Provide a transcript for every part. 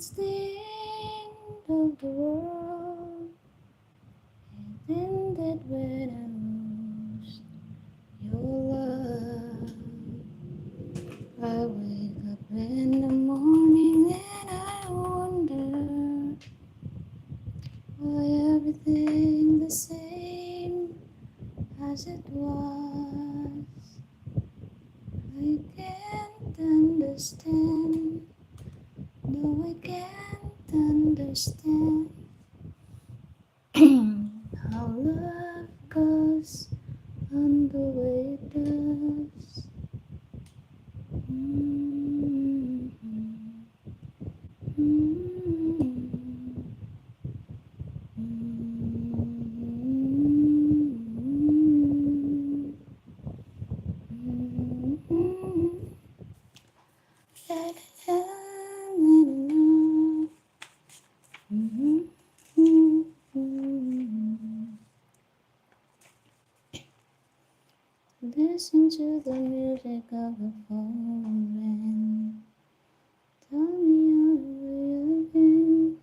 it's the end of the world. It ended when I lost your love. I wake up in the morning and I wonder why everything the same as it was. I can't understand. No, I can't understand how love goes on the way it does. Mm-hmm. Mm-hmm. Listen to the music of the phone. Tell me all the way again.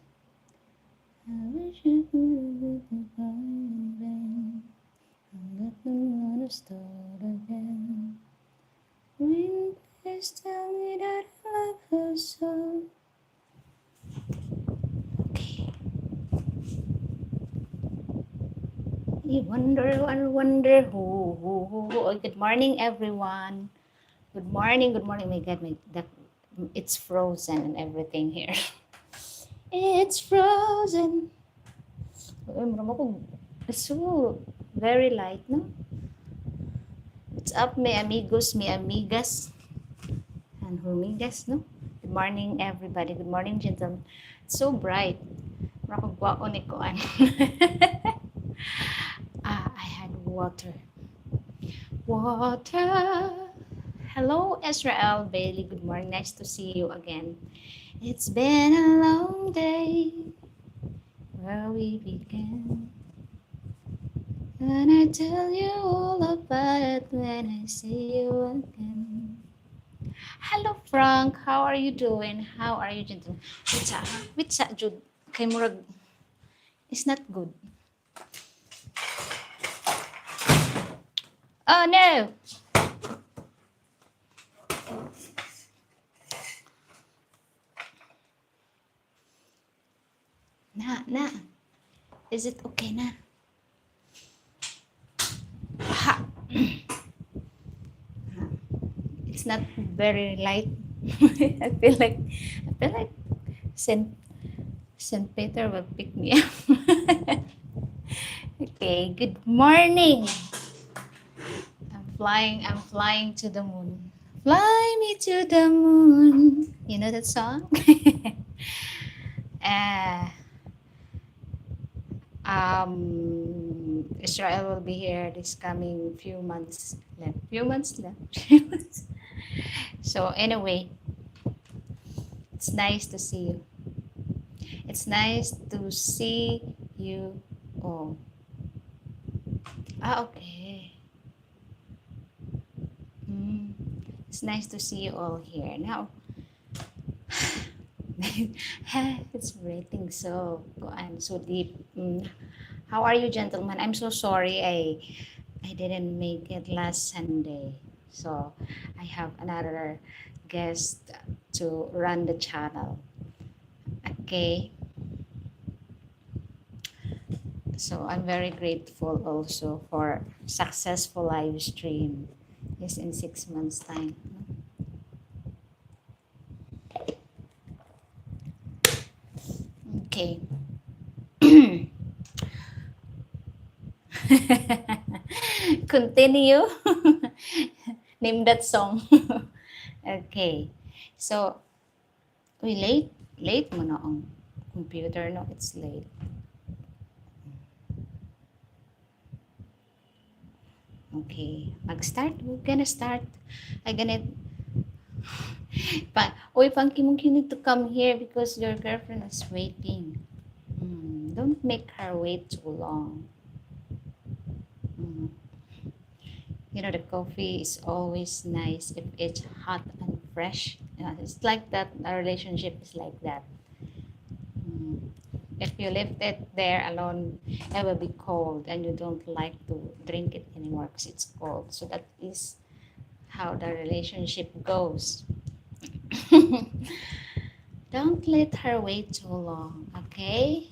I wish I could have been crying. I'm not gonna start again. When please tell me that I love her so. Okay. You wonder who. Oh, good morning, everyone. Good morning, good morning. My God, it's frozen and everything here. It's frozen. It's so very light, no? What's up, mi amigos, mi amigas, and hormigas, no? Good morning, everybody. Good morning, gentlemen. It's so bright. Rakagwao ni koan. I had water. Water. Hello, Israel Bailey. Good morning. Nice to see you again. It's been a long day where we began. And I tell you all about it when I see you again. Hello, Frank. How are you doing? How are you, gentlemen? Witsa, Jude. Kay Murag. It's not good. Oh, no. Na. Is it okay na? Ha. It's not very light. I feel like Saint Peter will pick me up. Okay, good morning. I'm flying to the moon. Fly me to the moon. You know that song? uh, Israel will be here this coming few months left. So anyway, it's nice to see you. It's nice to see you all. Okay. It's nice to see you all here. Now, it's breathing so deep. How are you, gentlemen? I'm so sorry I didn't make it last Sunday. So I have another guest to run the channel. Okay. So I'm very grateful also for successful live stream. Yes, in 6 months time. Okay. Continue. Name that song. Okay. So, we late mo na ang computer, no? It's late. Okay. Mag-start. We're gonna start. I'm gonna... Oy, Funky Monkey, you need to come here because your girlfriend is waiting. Don't make her wait too long. You know, the coffee is always nice if it's hot and fresh. It's like that. Our relationship is like that. If you left it there alone, it will be cold and you don't like to drink it anymore because it's cold. So that is how the relationship goes. Don't let her wait too long, okay?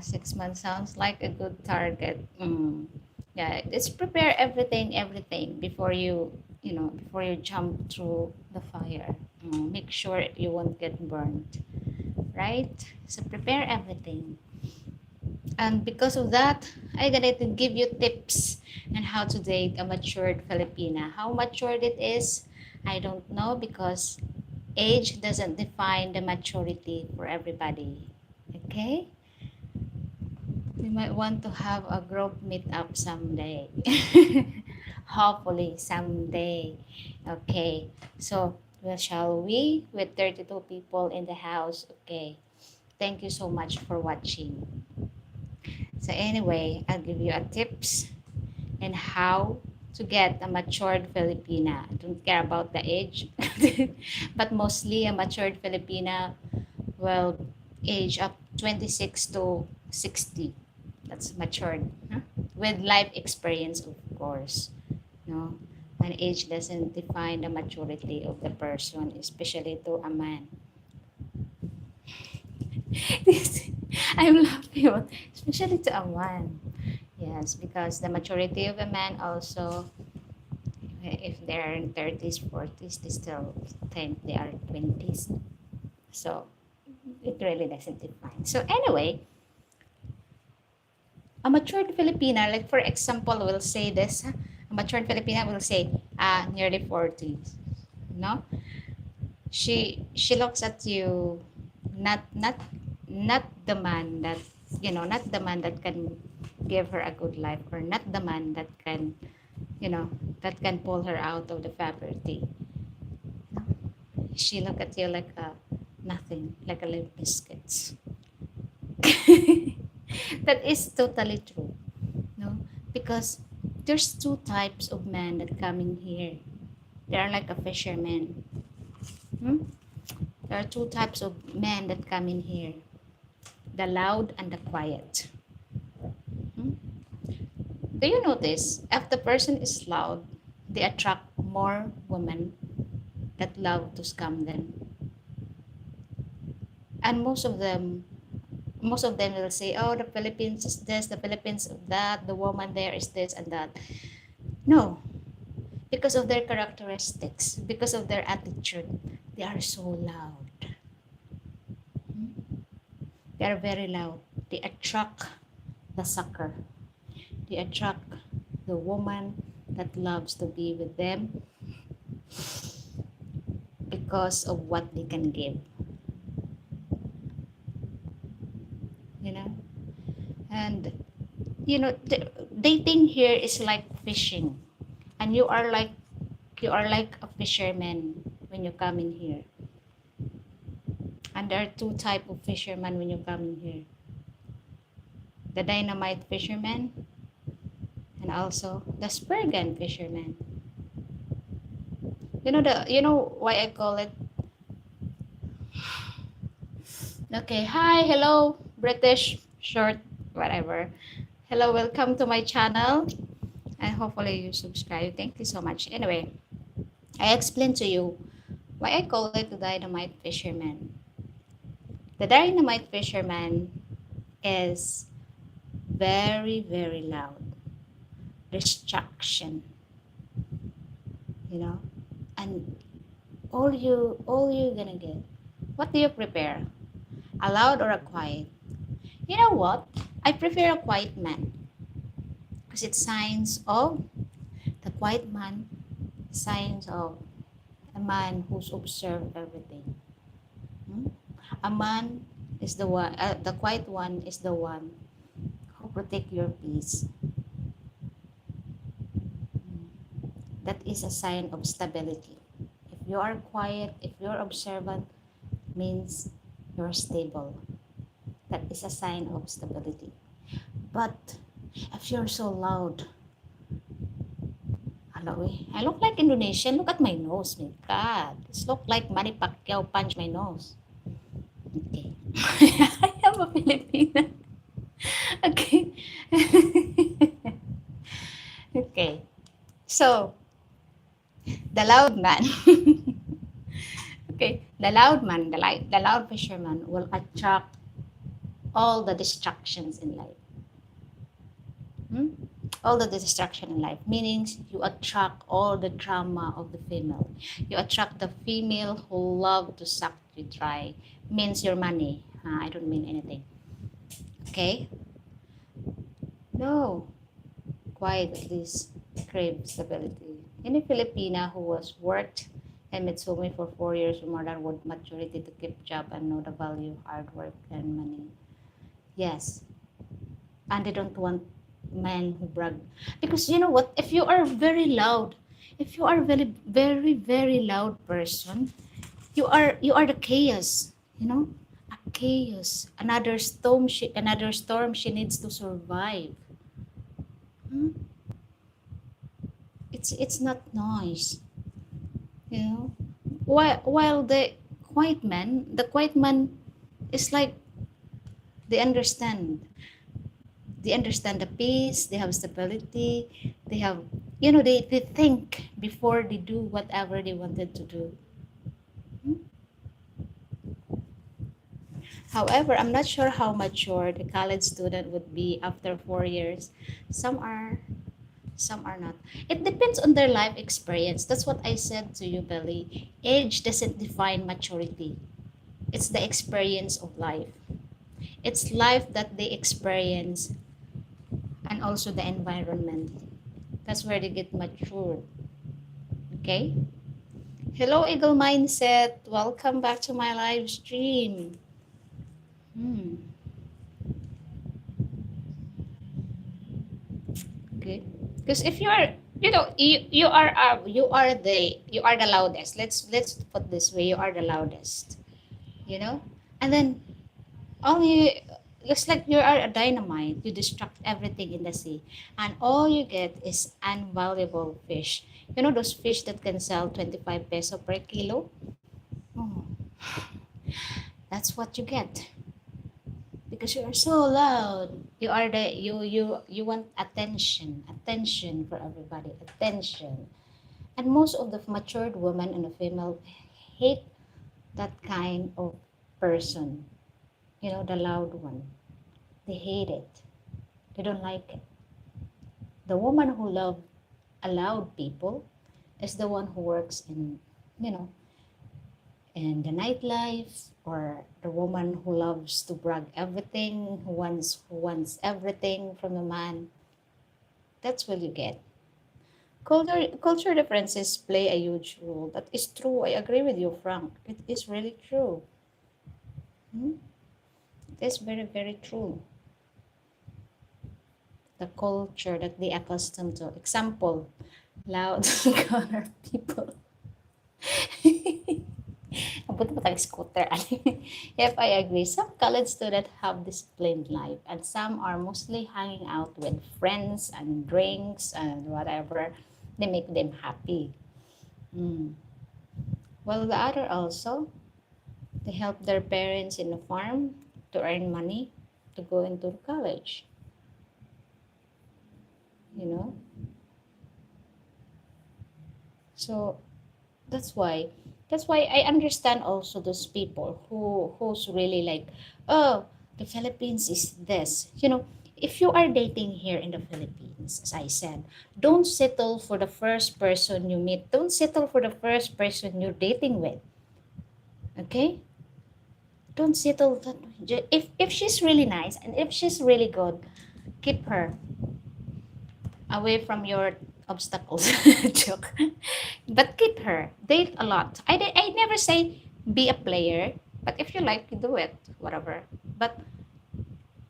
6 months sounds like a good target. Yeah, just prepare everything before before you jump through the fire. Make sure you won't get burned, right? So prepare everything. And because of that, I got to give you tips on how to date a matured Filipina. How matured it is, I don't know because age doesn't define the maturity for everybody. Okay? We might want to have a group meetup someday. Hopefully someday. Okay. So, well, shall we? With 32 people in the house. Okay. Thank you so much for watching. So anyway, I'll give you a tips and how to get a matured Filipina. I don't care about the age, but mostly a matured Filipina will age up 26 to 60. That's matured, huh? With life experience, of course. No, an age doesn't define the maturity of the person, especially to a man. I'm laughing, especially to a man. Yes, because the maturity of a man also, if they're in 30s, 40s, they still think they are 20s. So it really doesn't define. So anyway, a matured Filipina, like for example, will say this, a matured Filipina will say, nearly 40s. No? She looks at you, not the man that, not the man that can give her a good life, or not the man that can, that can pull her out of the poverty. She look at you like a nothing, like a limp biscuits. That is totally true. No, because there's two types of men that come in here. They are like a fisherman. Hmm? There are two types of men that come in here: the loud and the quiet. Hmm? Do you notice if the person is loud, they attract more women that love to scam them, and most of them will say, oh, the Philippines is this, the Philippines is that, the woman there is this and that. No, because of their characteristics, because of their attitude, they are so loud. They are very loud. They attract the sucker. They attract the woman that loves to be with them because of what they can give. You know? And, dating here is like fishing. And you are like a fisherman when you come in here. And there are two type of fishermen when you come in here: the dynamite fisherman and also the spur gun fisherman. You know why I call it? Okay, hi, hello, British short, whatever. Hello, welcome to my channel, and hopefully you subscribe. Thank you so much. Anyway, I explained to you why I call it the dynamite fisherman. The dynamite fisherman is very, very loud. Distraction, you know, and all you're gonna get. What do you prepare? A loud or a quiet? You know what? I prefer a quiet man because it's signs of the quiet man, signs of a man who's observed everything. Hmm? A man is the one. The quiet one is the one who protect your peace. That is a sign of stability. If you are quiet, if you're observant, means you're stable. That is a sign of stability. But if you're so loud, hello, I look like Indonesian. Look at my nose, my God. It look like Manny Pacquiao punch my nose. Okay. I am a Filipina. Okay. Okay. So, the loud man. Okay. The loud man, the loud fisherman will attract all the distractions in life. Hmm? All the distraction in life, meaning you attract all the drama of the female. You attract the female who love to suck you dry. Means your money. I don't mean anything. Okay? No. Quiet at least. Crave stability. Any Filipina who was worked and Mitsumi for 4 years or more than would maturity to keep job and know the value, hard work and money. Yes. And they don't want men who brag. Because you know what? If you are very loud, if you are very loud person, you are the chaos. You know, a chaos. Another storm she needs to survive. Hmm? It's not nice. You know, while the quiet man is like they understand. They understand the peace, they have stability, they have, they think before they do whatever they wanted to do. Hmm? However, I'm not sure how mature the college student would be after 4 years. Some are, some are not. It depends on their life experience. That's what I said to you, Belly. Age doesn't define maturity. It's the experience of life. It's life that they experience and also the environment. That's where they get matured. Okay? Hello, Eagle Mindset. Welcome back to my live stream. Hmm. Okay. Because if you are, you are the loudest. Let's put this way. You are the loudest. You know, and then only looks like you are a dynamite. You destruct everything in the sea, and all you get is unvaluable fish. You know those fish that can sell 25 peso per kilo. Oh, that's what you get because you are so loud. You want attention for everybody, attention. And most of the matured women and the female hate that kind of person. The loud one. They hate it. They don't like it. The woman who love loud people is the one who works you know, in the nightlife, or the woman who loves to brag everything, who wants everything from the man. That's what you get. Culture differences play a huge role. That is true. I agree with you, Frank. It is really true. Hmm? It is very, very true. The culture that they accustomed to. Example, loud color people. Buti pa tayo scooter. If I agree, some college students have disciplined life and some are mostly hanging out with friends and drinks and whatever. They make them happy. Mm. Well, the other also, they help their parents in the farm to earn money to go into college. You know, so that's why I understand also those people who's really like, oh, the Philippines is this. If you are dating here in the Philippines, as I said, don't settle for the first person you meet. Don't settle for the first person you're dating with. Okay? Don't settle that. If she's really nice and if she's really good, keep her away from your obstacles. Joke. But keep her. Date a lot. I never say be a player, but if you like, you do it. Whatever. But,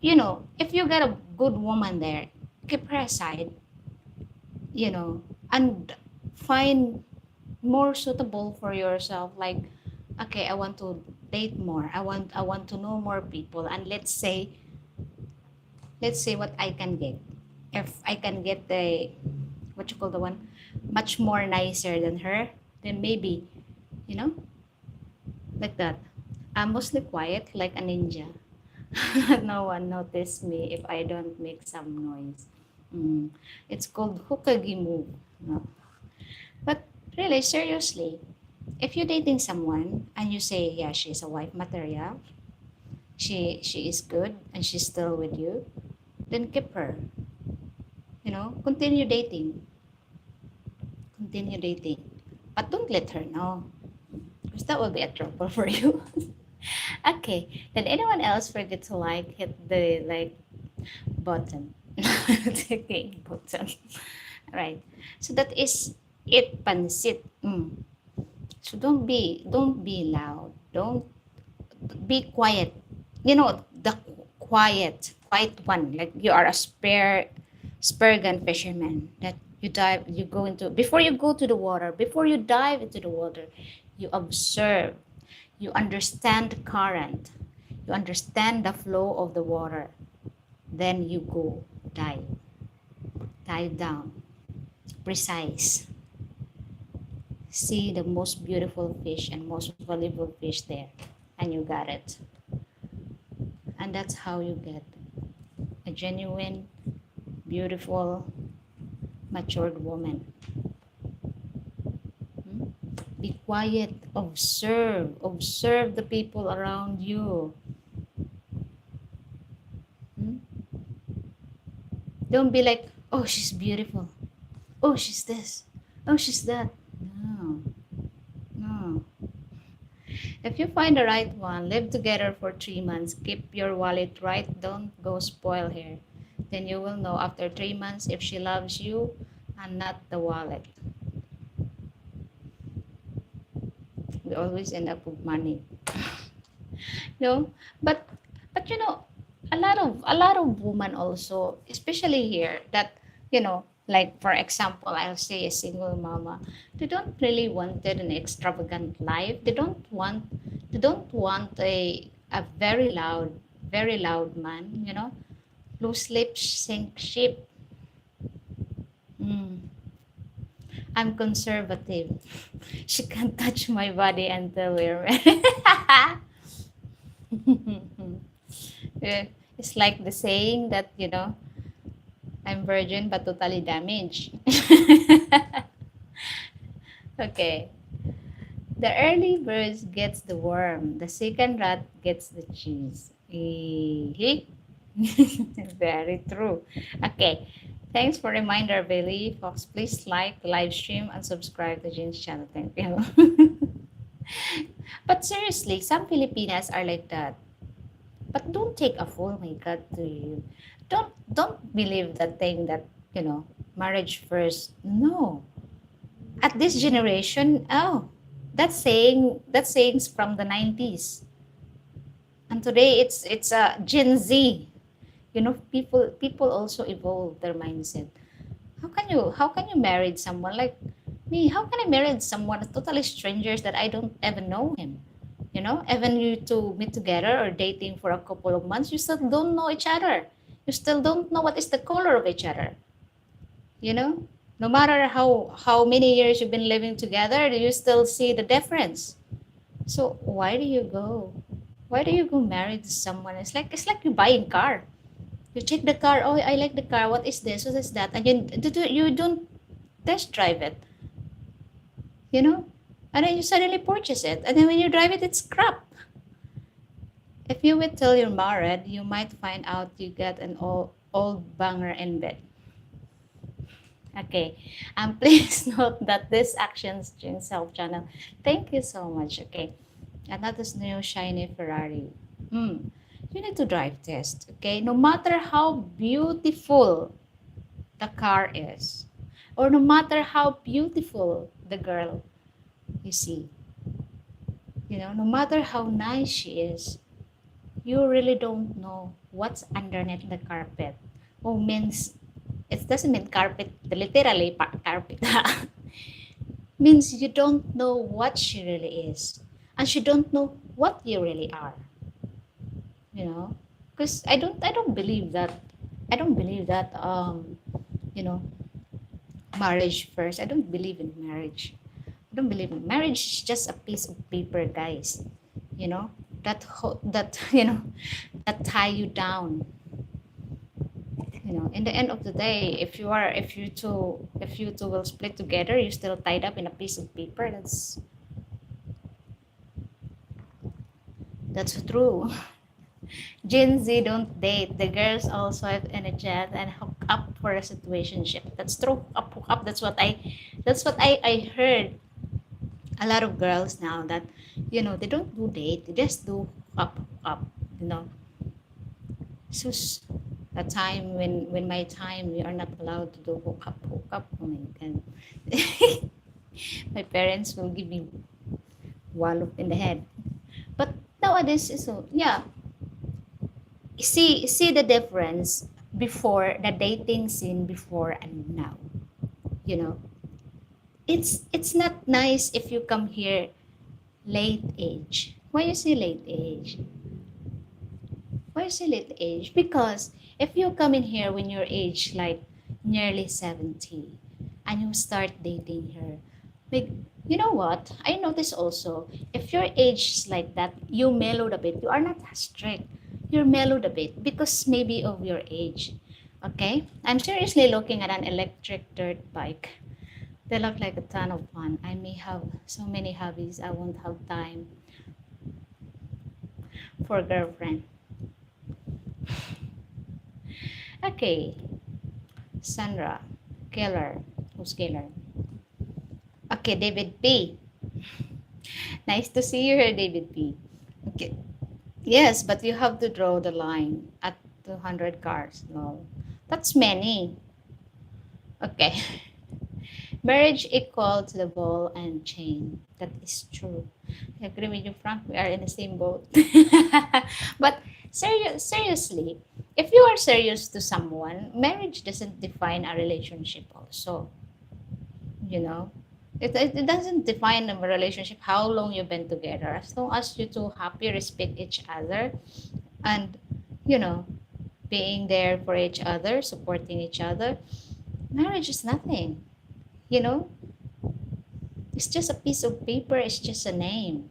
if you got a good woman there, keep her aside, and find more suitable for yourself. Like, okay, I want to date more. I want to know more people. And let's say what I can get. If I can get the what you call the one much more nicer than her, then maybe, you know, like that. I'm mostly quiet like a ninja. No one notice me if I don't make some noise. Mm. It's called hukagi move. No. But really, seriously, if you're dating someone and you say, yeah, she's a wife material, she is good and she's still with you, then keep her. Continue dating. Continue dating. But don't let her know. Because that will be a trouble for you. Okay. Did anyone else forget to hit the button? Okay, button. Right. So that is it, pansit. So don't be loud. Don't be quiet. The quiet one. Like you are a spare gun fisherman that you go into before you go to the water, before you dive into the water, you observe, you understand the current, you understand the flow of the water, then you go dive down, precise, see the most beautiful fish and most valuable fish there, and you got it. And that's how you get a genuine, beautiful, matured woman. Hmm? Be quiet, observe the people around you. Hmm? Don't be like, oh, she's beautiful. Oh, she's this. Oh, she's that. No, no. If you find the right one, live together for 3 months, keep your wallet right, don't go spoil her. Then you will know after 3 months if she loves you and not the wallet. We always end up with money. No, but a lot of women also, especially here, that like for example, I'll say a single mama, they don't really wanted an extravagant life. They don't want a very loud man. Loose lips sink ship. Mm, I'm conservative. She can't touch my body until we're married. Yeah, it's like the saying that, I'm virgin but totally damaged. Okay. The early bird gets the worm. The second rat gets the cheese. Ehe. Very true. Okay. Thanks for reminder, Bailey. Folks, please like the live stream and subscribe to Jean's channel. Thank you. But seriously, some Filipinas are like that. But don't take a fool, my God, to you. Don't believe that thing that, marriage first. No. At this generation, oh, that saying's from the 90s. And today it's a Gen Z. People also evolve their mindset. How can you marry someone like me? How can I marry someone totally strangers that I don't even know him? Even you two meet together or dating for a couple of months, you still don't know each other. You still don't know what is the color of each other. You know, no matter how many years you've been living together, you still see the difference. So why do you go? Why do you go married to someone? It's like you buying car. You check the car. Oh, I like the car. What is this? What is that? And you don't test drive it. You know, and then you suddenly purchase it, and then when you drive it, it's crap. If you wait till you're married, you might find out you get an old banger in bed. Okay. Please note that this actions during self channel. Thank you so much. Okay. And that is new shiny Ferrari. You need to drive test. Okay. No matter how beautiful the car is, or no matter how beautiful the girl you see, no matter how nice she is, you really don't know what's underneath the carpet. Oh, means it doesn't mean carpet, literally carpet. Means you don't know what she really is, and she don't know what you really are. Because I don't believe that. You know, marriage first. I don't believe in marriage. I don't believe in marriage. Is just a piece of paper, guys. You know, that that tie you down. In the end of the day, if you two will split together, you're still tied up in a piece of paper. That's true. Gen Z don't date. The girls all swipe in a chat and hook up for a situationship. That's true. Hook up. That's what I heard. A lot of girls now that they don't do date. They just do hook up. You know. So a time when my time we are not allowed to do hook up. Oh my god. My parents will give me wallop in the head. But nowadays, so yeah, see the difference before the dating scene before and now. You know, it's not nice if you come here late age. Why you say late age? Why you say late age? Because if you come in here when you're age like nearly 70 and you start dating her, like, you know what? I notice also, if your age is like that, you mellowed a bit. You are not as strict. You're mellowed a bit because maybe of your age. Okay? I'm seriously looking at an electric dirt bike. They look like a ton of fun. I may have so many hobbies, I won't have time for a girlfriend. Okay, Sandra, Killer. Who's Killer? Okay, David P. Nice to see you here, David P. Okay. Yes, but you have to draw the line at 200 cars. No, that's many. Okay. Marriage equal to the ball and chain. That is true. I agree with you, Frank. We are in the same boat. But seriously, if you are serious to someone, marriage doesn't define a relationship also. You know? It doesn't define a relationship how long you've been together. As long as you two happy, respect each other, and, you know, being there for each other, supporting each other, marriage is nothing. You know, it's just a piece of paper, it's just a name.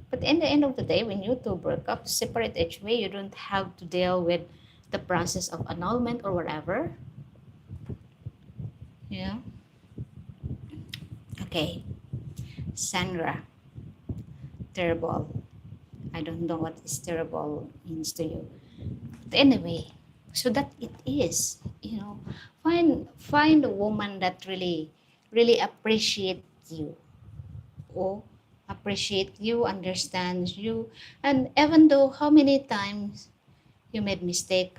But in the end of the day, when you two break up, separate each way, you don't have to deal with the process of annulment or whatever. Yeah. Okay. Sandra, terrible. I don't know what is terrible means to you. But anyway, so that it is, find a woman that really appreciates you, or appreciate you, understands you, and even though how many times you made mistake,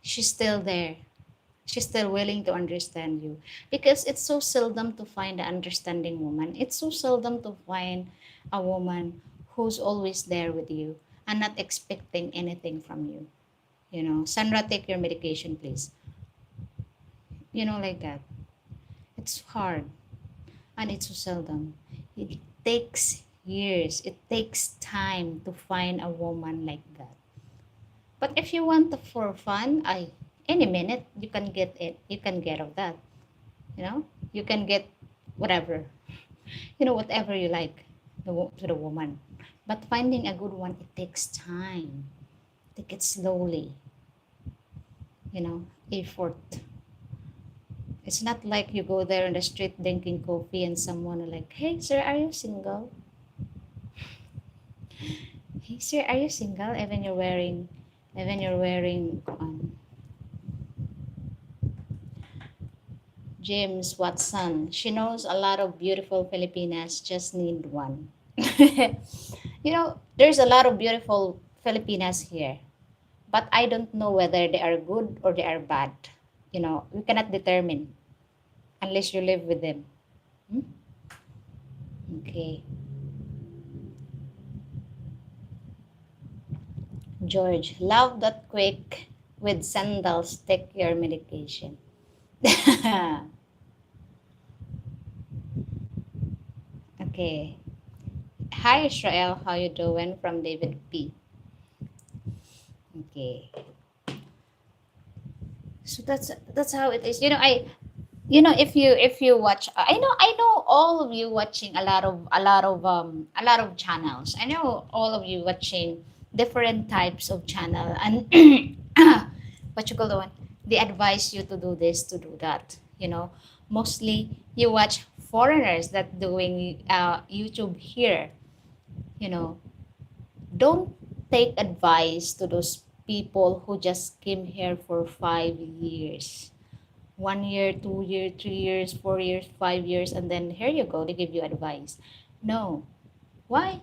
she's still there. She's still willing to understand you, because it's so seldom to find an understanding woman. It's so seldom to find a woman who's always there with you and not expecting anything from you. Sandra, take your medication, please. Like that. It's hard, and it's so seldom. It takes years, it takes time to find a woman like that. But if you want for fun, any minute you can get it. You can get of that. You can get whatever. Whatever you like to the woman. But finding a good one, it takes time. Take it slowly. Effort. It's not like you go there on the street drinking coffee and someone are like, "Hey, sir, are you single? Hey, sir, are you single?" Even you're wearing James Watson. She knows a lot of beautiful Filipinas, just need one. There's a lot of beautiful Filipinas here, but I don't know whether they are good or they are bad. We cannot determine unless you live with them. Hmm? Okay. George, love that quick with sandals, take your medication. Okay. Hi Israel, how you doing? From David P. Okay. So that's how it is. If you watch, I know all of you watching a lot of channels. I know all of you watching different types of channel, and what you call the one, they advise you to do this, to do that. Mostly you watch foreigners that doing YouTube here. you know don't take advice to those people who just came here for 5 years, 1 year, 2 year, 3 years, 4 years, 5 years, and then here you go, they give you advice. No. Why?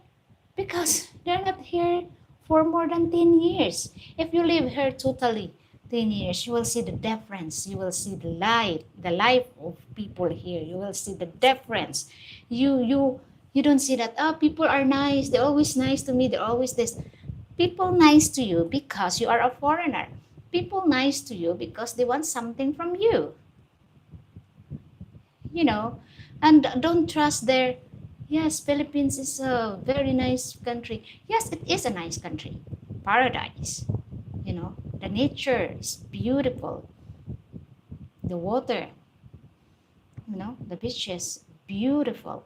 Because they're not here for more than 10 years. If you live here totally 10 years, you will see the difference. You will see the life of people here. You will see the difference. You don't see that, people are nice. They're always nice to me. They're always this. People nice to you because you are a foreigner. People nice to you because they want something from you. you know and don't trust their, yes, Philippines is a very nice country. Yes, it is a nice country, paradise. The nature is beautiful, the water, the beaches, beautiful.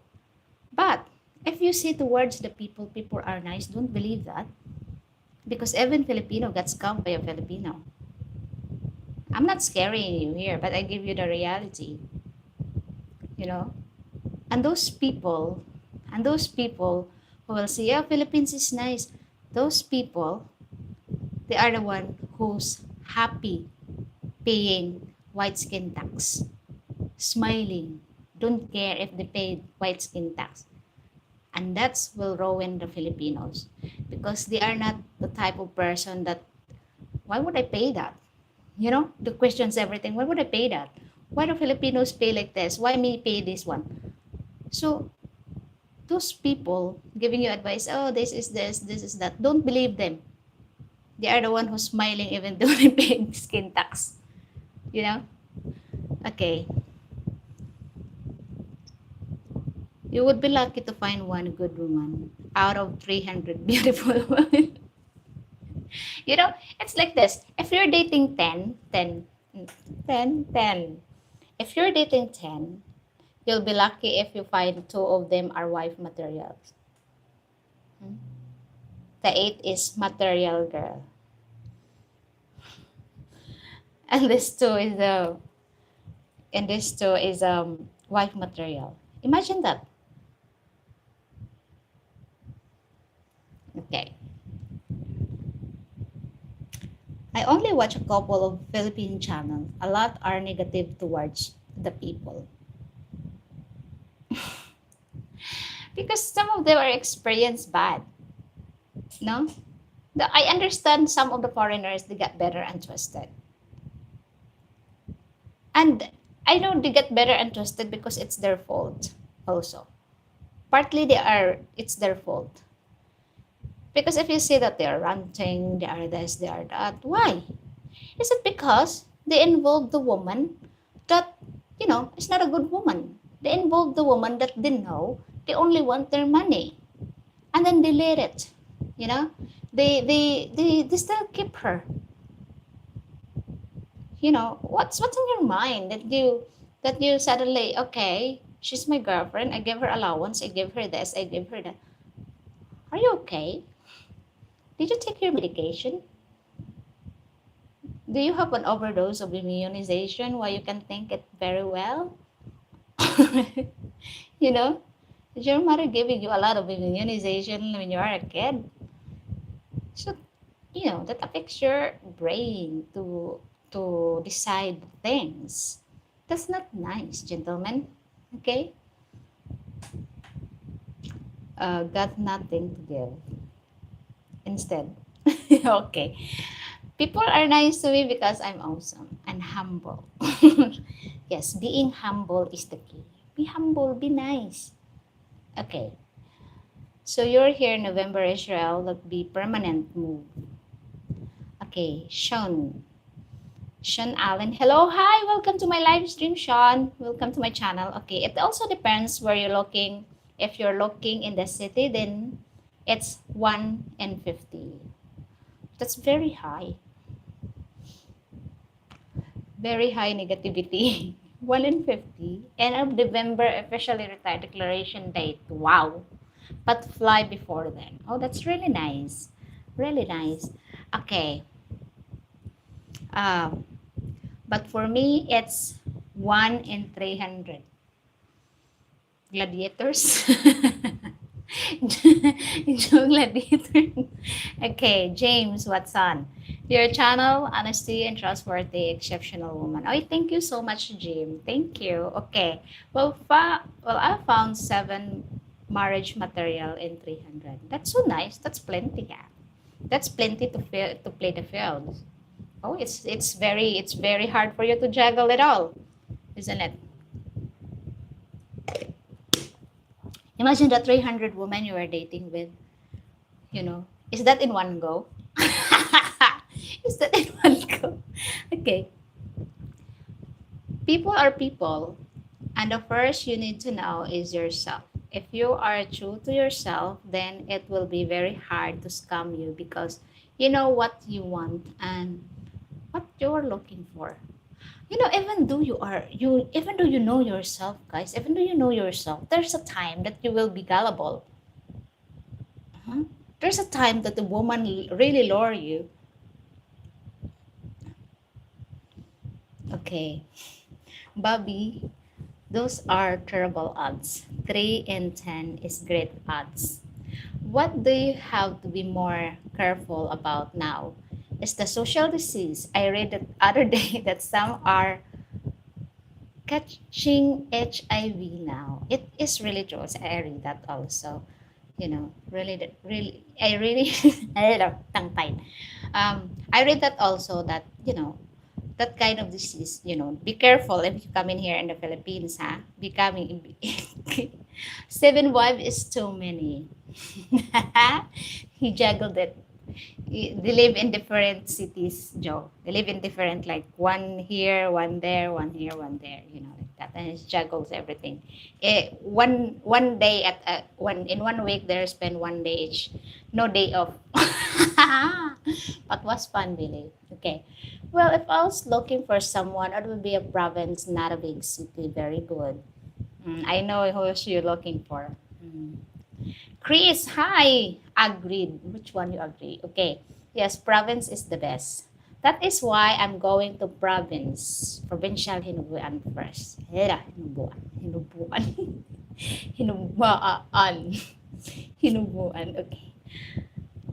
But if you see towards the people are nice, don't believe that, because even Filipino gets scammed by a Filipino. I'm not scaring you here, but I give you the reality. you know and those people who will say, yeah, Philippines is nice, those people, they are the one who's happy paying white skin tax, smiling, don't care if they pay white skin tax. And that's will ruin the Filipinos, because they are not the type of person that, why would I pay that? The questions everything, why would I pay that? Why do Filipinos pay like this? Why me pay this one? So those people giving you advice, oh, this is that, don't believe them. They are the one who's smiling even though they pay skin tax. You know? Okay. You would be lucky to find one good woman out of 300 beautiful women. you know, it's like this. If you're dating 10, if you're dating 10, you'll be lucky if you find two of them are wife materials. The eight is material girl. And this two is wife material. Imagine that. Okay. I only watch a couple of Philippine channels. A lot are negative towards the people. Because some of them are experienced bad. No? I understand some of the foreigners, they get better and twisted. And I know they get better and twisted because it's their fault also. Partly it's their fault. Because if you see that they are ranting, they are this, they are that, why? Is it because they involve the woman that, is not a good woman? They involve the woman that they know they only want their money. And then they let it. They still keep her. What's in your mind that you suddenly, okay, she's my girlfriend, I give her allowance, I give her this, I give her that. Are you okay? Did you take your medication? Do you have an overdose of immunization why you can think it very well? you know is your mother giving you a lot of immunization when you are a kid? So that affects your brain to decide things. That's not nice, gentlemen. Okay. Got nothing to give instead. Okay. People are nice to me because I'm awesome and humble. Yes, being humble is the key. Be humble, be nice. Okay. So you're here in November, Israel. That be permanent move. Okay, Sean Allen. Hello, hi, welcome to my live stream, Sean. Welcome to my channel. Okay, it also depends where you're looking. If you're looking in the city, then it's 1 in 50. That's very high. Very high negativity. 1 in 50. End of November, officially retired declaration date. Wow. But fly before then. Oh, that's really nice. Really nice. Okay. Uh, but for me, it's 1 in 300. Gladiators. Joke gladiator. Okay, James, what's on? Your channel, honesty and trustworthy, exceptional woman. Oh, thank you so much, Jim. Thank you. Okay. Well, I found 7 marriage material in 300. That's so nice. That's plenty, yeah. That's plenty to play the field. Oh, it's very hard for you to juggle it all, isn't it? Imagine the 300 women you are dating with, you know. Is that in one go? Is that in one go? Okay. People are people, and the first you need to know is yourself. If you are true to yourself, then it will be very hard to scam you because you know what you want and what you're looking for. Even though you know yourself, guys, even though you know yourself, there's a time that you will be gullible. Huh? There's a time that the woman really lure you. Okay, Bobby, those are terrible odds. 3 in 10 is great odds. What do you have to be more careful about now? Is the social disease. I read the other day that some are catching HIV now. It is really true. I read that also. Really, I really, I don't know, tongue-tied. I read that also that, that kind of disease, be careful if you come in here in the Philippines, huh? Becoming, 7 wives is too many. He juggled it. They live in different cities, Joe. They live in different, like one here, one there, one here, one there, like that, and it juggles everything. One day one in 1 week they spend 1 day each, no day off. But was fun, really. Okay. Well, if I was looking for someone, it would be a province, not a big city. Very good. I know who you're looking for. Chris, hi. Agreed. Which one you agree? Okay. Yes, province is the best. That is why I'm going to province. Provincial hinubuan first. Hera, hinubuan. Hinubuan. Hinubuan. Hinubuan. Okay.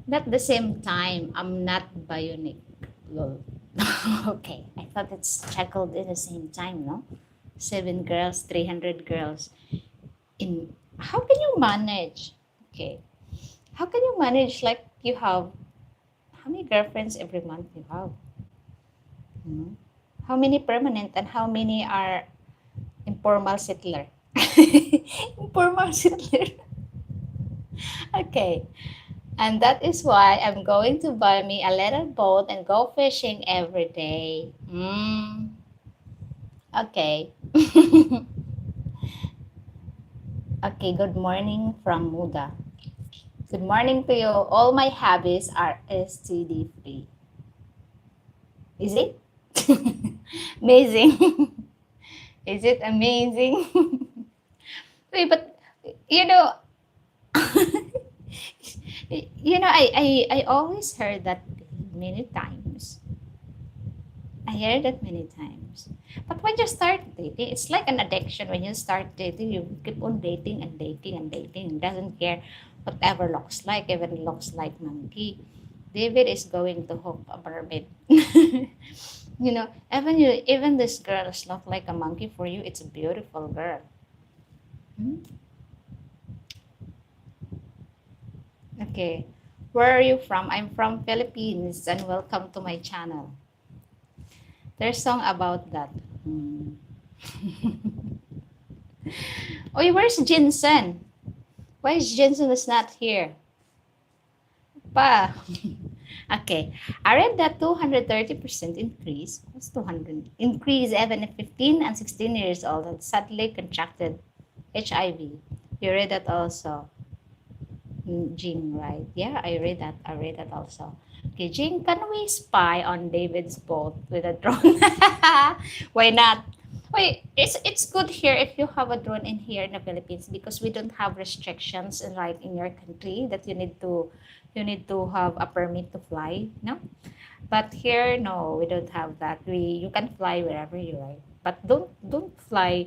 Not the same time. I'm not bionic. Lol. Okay. I thought it's chuckled in the same time, no? 7 girls, 300 girls. How can you manage? Okay. How can you manage like you have how many girlfriends every month you have? Hmm? How many permanent and how many are informal settler? Informal settler. Okay. And that is why I'm going to buy me a little boat and go fishing every day. Okay. Okay, good morning from Muda. Good morning to you. All my hobbies are STD free. Is it? Amazing. Is it amazing? Wait, but you know, I always heard that many times. I heard that many times. But when you start dating, it's like an addiction. When you start dating, you keep on dating and dating and dating. Doesn't care whatever looks like, even looks like monkey. David is going to hook a mermaid. Even this girl is not like a monkey for you. It's a beautiful girl. Hmm? Okay. Where are you from? I'm from Philippines and welcome to my channel. There's a song about that. Oh, where's Jensen? Why is Jensen is not here? Pa. Okay. I read that 230% increase. What's 200? Increase even if 15 and 16 years old had suddenly contracted HIV. You read that also. Jing, right? Yeah, I read that. I read that also. Okay, Jing, can we spy on David's boat with a drone? Why not? Wait, it's good here if you have a drone in here in the Philippines because we don't have restrictions in like in your country that you need to have a permit to fly, no? But here, no, we don't have that. You can fly wherever you like, but don't fly,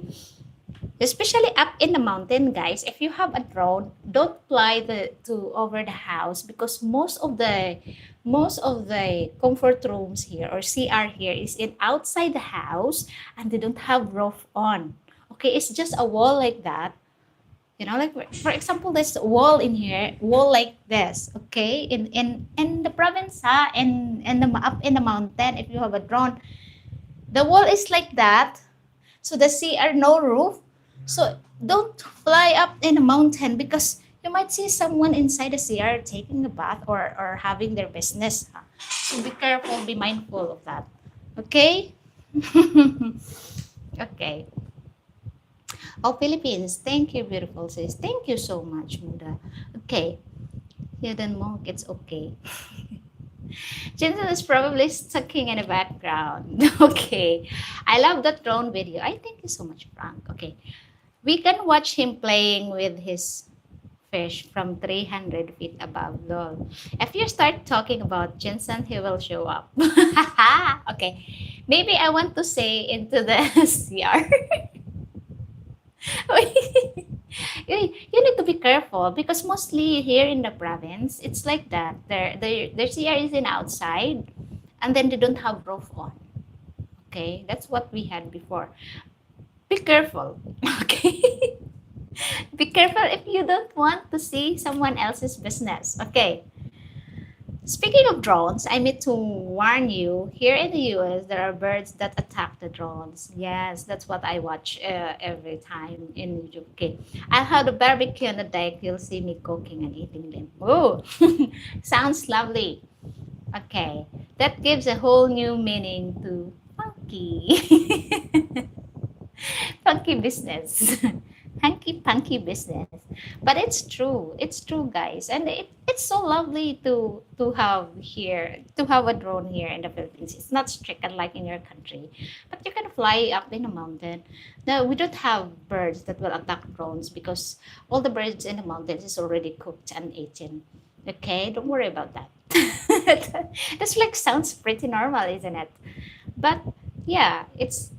especially up in the mountain, guys. If you have a drone, don't fly to over the house because most of the comfort rooms here or CR here is in outside the house and they don't have roof on. Okay, it's just a wall like that. Like for example, this wall in here, wall like this. Okay, in the province, in the up in the mountain, if you have a drone, the wall is like that. So the CR no roof. So don't fly up in a mountain because you might see someone inside the CR taking a bath or having their business. So be careful, be mindful of that. Okay? Okay. Oh, Philippines. Thank you, beautiful sis. Thank you so much, Muda. Okay. Hidden monk, it's okay. Jensen is probably sucking in the background. Okay. I love that drone video. I thank you so much, Frank. Okay. We can watch him playing with his fish from 300 feet above. Lol. If you start talking about Jensen, he will show up. Okay. Maybe I want to say into the CR. You need to be careful because mostly here in the province, it's like that. Their CR is in outside and then they don't have roof on. Okay, that's what we had before. Be careful. Okay. Be careful if you don't want to see someone else's business. Okay. Speaking of drones, I need to warn you, here in the US, there are birds that attack the drones. Yes, that's what I watch every time in the UK. I'll have a barbecue on the deck. You'll see me cooking and eating them. Oh, sounds lovely. Okay, that gives a whole new meaning to funky. Funky business. Hanky punky business. But it's true, guys, and it's so lovely to have a drone here in the Philippines. It's not strict like in your country, but you can fly up in a mountain. Now we don't have birds that will attack drones because all the birds in the mountains is already cooked and eaten. Okay, don't worry about that. That's like sounds pretty normal, isn't it? But yeah, it's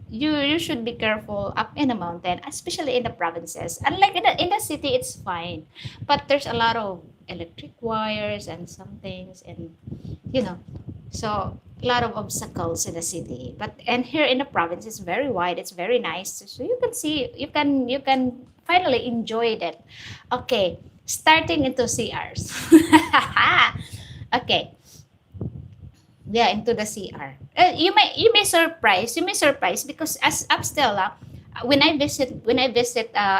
you should be careful up in the mountain, especially in the provinces. Unlike in the city, it's fine, but there's a lot of electric wires and some things, and you know, so a lot of obstacles in the city. But and here in the province, it's very wide. It's very nice, so you can see, you can finally enjoy that. Okay, starting into CRs. Okay, yeah, into the CR. You may surprise because as up still when I visit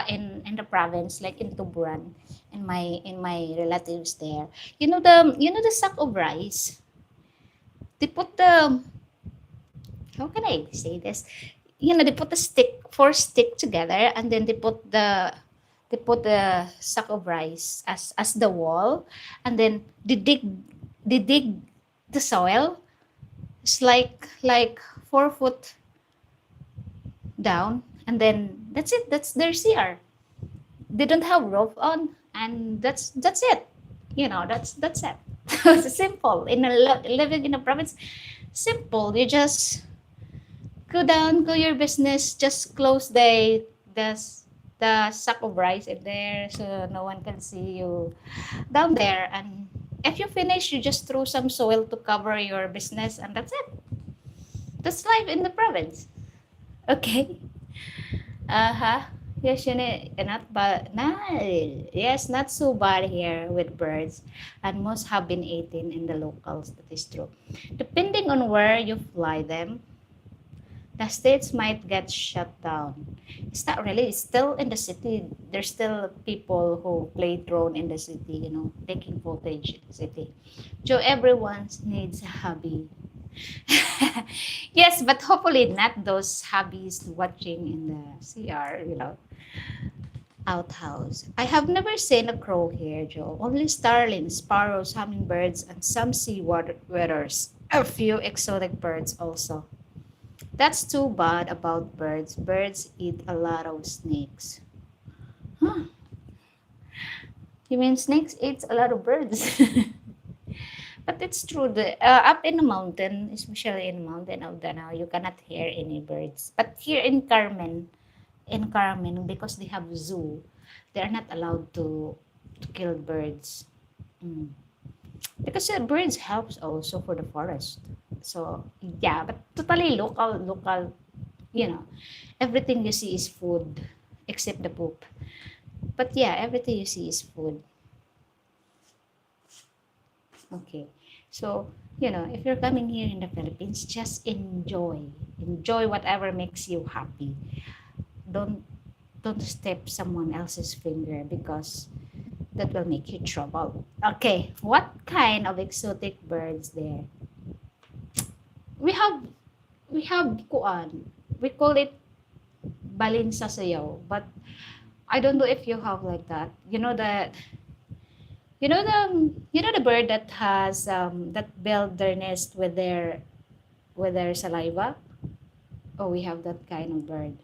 in the province like in Tuburan, in my relatives there, the sack of rice, they put the, how can I say this, they put the stick, four stick together, and then they put the sack of rice as the wall, and then they dig the soil. It's like 4 foot down, and then that's it. That's their CR. They don't have roof on, and that's it. That's it. It's simple. Living in a province, simple. You just go down, go your business, just close the the sack of rice in there so no one can see you down there, and if you finish, you just throw some soil to cover your business, and that's it. That's life in the province. Okay. Uh-huh. Yes, not bad. Yes, not so bad here with birds, and most have been eaten in the locals. That is true. Depending on where you fly them, the states might get shut down. It's not really. It's still in the city. There's still people who play drone in the city, taking footage in the city. So everyone needs a hobby. Yes, but hopefully not those hobbies watching in the CR, outhouse. I have never seen a crow here, Joe. Only starlings, sparrows, hummingbirds, and some sea weathers. A few exotic birds also. That's too bad about birds. Birds eat a lot of snakes. Huh? You mean snakes eats a lot of birds? But it's true. Up in the mountain, especially in the mountain of Danao, you cannot hear any birds. But here in Carmen, because they have zoo, they are not allowed to kill birds. Mm. Because birds helps also for the forest. So yeah, but totally local. You know, everything you see is food, except the poop. But yeah, everything you see is food. Okay. So, if you're coming here in the Philippines, just enjoy. Enjoy whatever makes you happy. Don't don't step someone else's finger because that will make you trouble. Okay. What kind of exotic birds there? We have kuan. We call it balin sa sayaw, but I don't know if you have like that. You know the bird that has that build their nest with their saliva. Oh, we have that kind of bird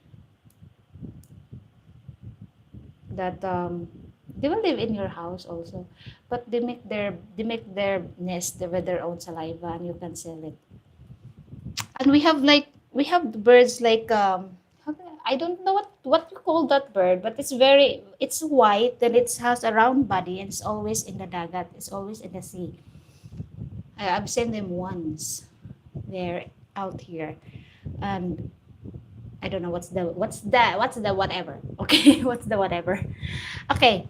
that they will live in your house also, but they make their nest with their own saliva and you can sell it. And we have the birds like I don't know what you call that bird, but it's white and it has a round body and it's always in the dagat. It's always in the sea. I've seen them once. They're out here, and I don't know what's the whatever. Okay, what's the whatever? Okay,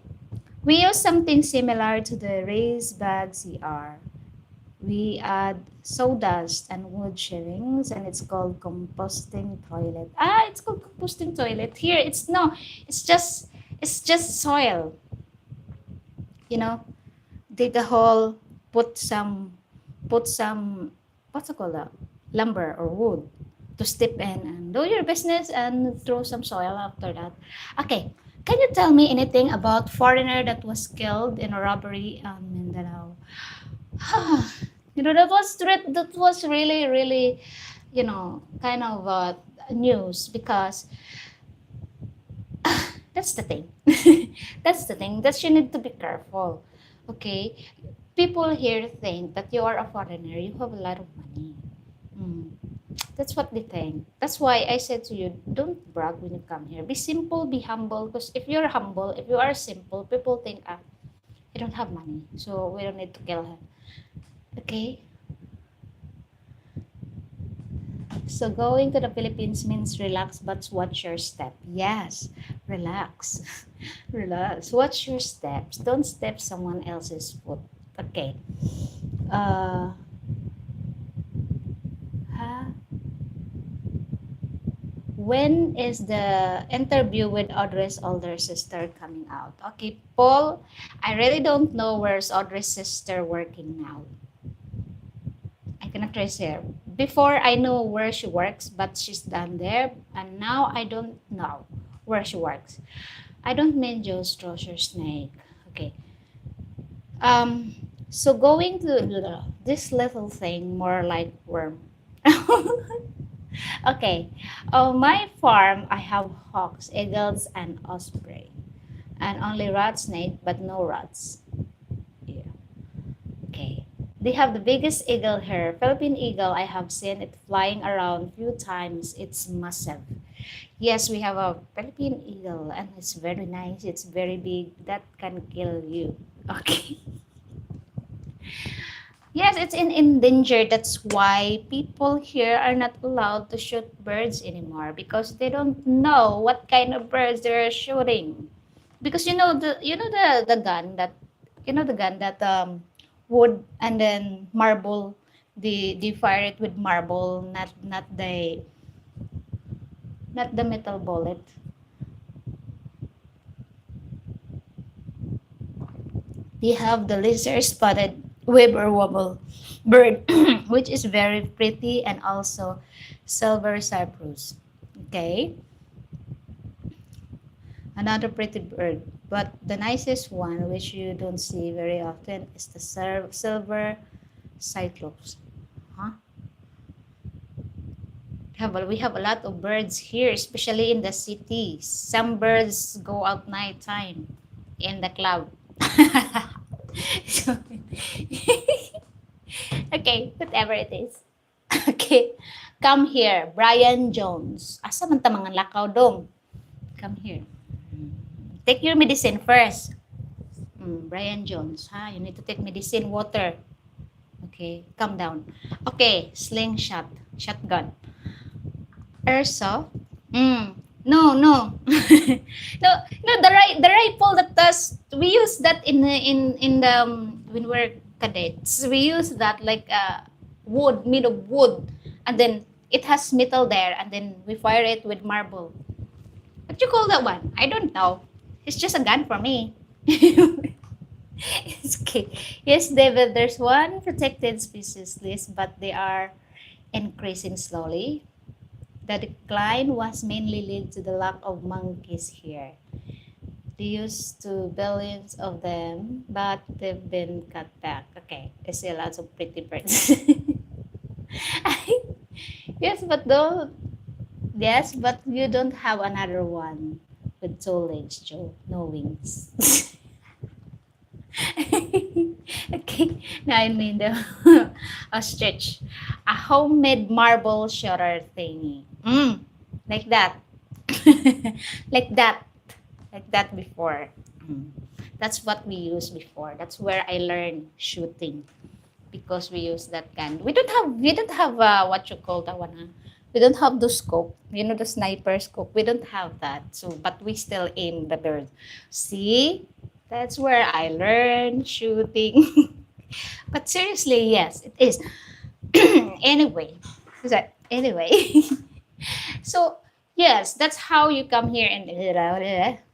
we use something similar to the raised bag CR. We add sawdust and wood shavings, and it's called composting toilet. It's called composting toilet. Here, it's no, it's just soil. You know, dig a hole, put some, put some, what's it called that? Lumber or wood to step in and do your business and throw some soil after that. Okay, can you tell me anything about foreigner that was killed in a robbery in Mindanao? That was really really kind of news because that's the thing. That's the thing that you need to be careful. Okay, people here think that you are a foreigner, you have a lot of money. Mm. That's what they think. That's why I said to you, don't brag when you come here. Be simple, be humble. Because if you're humble, if you are simple, people think, I don't have money, so we don't need to kill him. Okay? So going to the Philippines means relax, but watch your step. Yes, relax. Relax. Watch your steps. Don't step someone else's foot. Okay. Uh, ha? When is the interview with Audrey's older sister coming out? Okay, Paul, I really don't know where's Audrey's sister working now. I cannot trace her. Before I know where she works, but she's done there, and now I don't know where she works. I don't mean Joe Strasser Snake. Okay. Um. So going to this little thing, more like worm. Okay. On my farm, I have hawks, eagles, and osprey, and only rat snake, but no rats. Yeah. Okay. They have the biggest eagle here. Philippine eagle, I have seen it flying around few times. It's massive. Yes, we have a Philippine eagle and it's very nice. It's very big. That can kill you. Okay. Yes, it's in endangered. That's why people here are not allowed to shoot birds anymore because they don't know what kind of birds they're shooting. Because the gun that wood and then marble, they fire it with marble, not the metal bullet. They have the lizard spotted Weber wobble bird, which is very pretty, and also silver cypress. Okay, another pretty bird. But the nicest one, which you don't see very often, is the silver cyclops. Huh? We have a lot of birds here, especially in the city. Some birds go out nighttime in the cloud. So, okay, whatever it is. Okay, come here, Brian Jones. Asa man ta mga lakaw dong? Come here. Take your medicine first. Brian Jones, ha? You need to take medicine, water. Okay, calm down. Okay, slingshot, shotgun. Airsoft. No, no. No, no, the rifle that does we use that in the when we're cadets. We use that like wood, made of wood, and then it has metal there, and then we fire it with marble. What you call that one? I don't know. It's just a gun for me. It's okay. Yes, David, there's one protected species list, but they are increasing slowly. The decline was mainly linked to the lack of monkeys here. They used to billions of them, but they've been cut back. Okay, I see lots of pretty birds. Yes, but though, yes, but you don't have another one with two legs, Joe. No wings. Okay, now I mean the ostrich, a homemade marble shutter thingy. Like that, like that, like that before. That's what we used before. That's where I learned shooting because we use that gun. We don't have what you call that one. Huh? We don't have the scope. You know the sniper scope. We don't have that. So, but we still aim the bird. See, that's where I learned shooting. But seriously, yes, it is. Anyway, is that anyway? So yes, that's how you come here and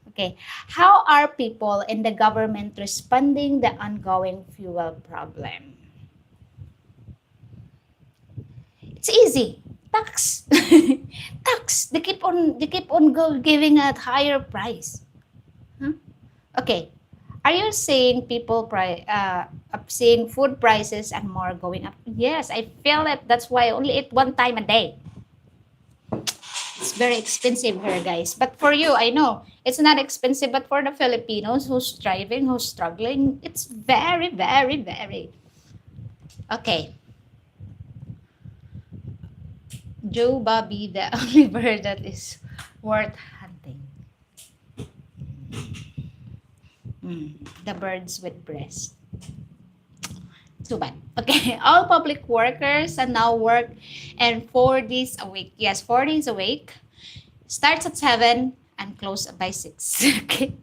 okay. How are people in the government responding the ongoing fuel problem? It's easy. Tax. Tax. They keep on giving a higher price. Huh? Okay. Are you seeing seeing food prices and more going up? Yes, I feel it. That's why I only eat one time a day. It's very expensive here, guys. But for you, I know it's not expensive. But for the Filipinos who's striving, who's struggling, it's very, very, very. Okay. Joe Bobby, the only bird that is worth hunting. The birds with breast. Too bad. Okay, all public workers are now work and 4 days a week. Yes, 4 days a week. Starts at 7 and close by 6. Okay.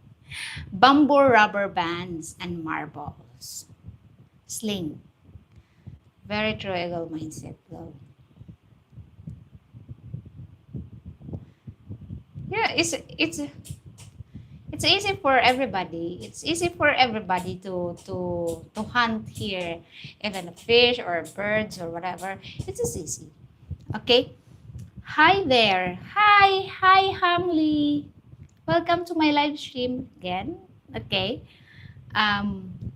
Bamboo rubber bands and marbles. Sling. Very true eagle mindset though. Yeah, it's easy for everybody. It's easy for everybody to hunt here, even a fish or birds or whatever. It's just easy. Okay. Hi there. Hi, Hamley. Welcome to my live stream again. Okay.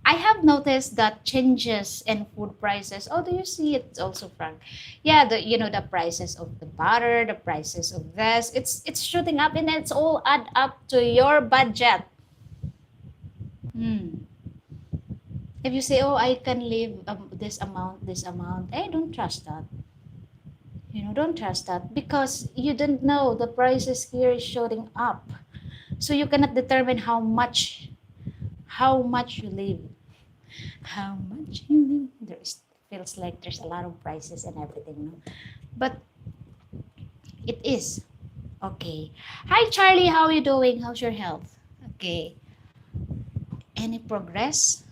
I have noticed that changes in food prices. Oh, do you see it also, Frank? Yeah, the prices of the butter, the prices of this. It's shooting up, and it's all add up to your budget. If you say, oh, I can live this amount, don't trust that. Don't trust that because you don't know the prices here is shooting up. So you cannot determine how much you live. How much you live. There's feels like there's a lot of prices and everything, no? But it is. Okay. Hi Charlie, how are you doing? How's your health? Okay. Any progress?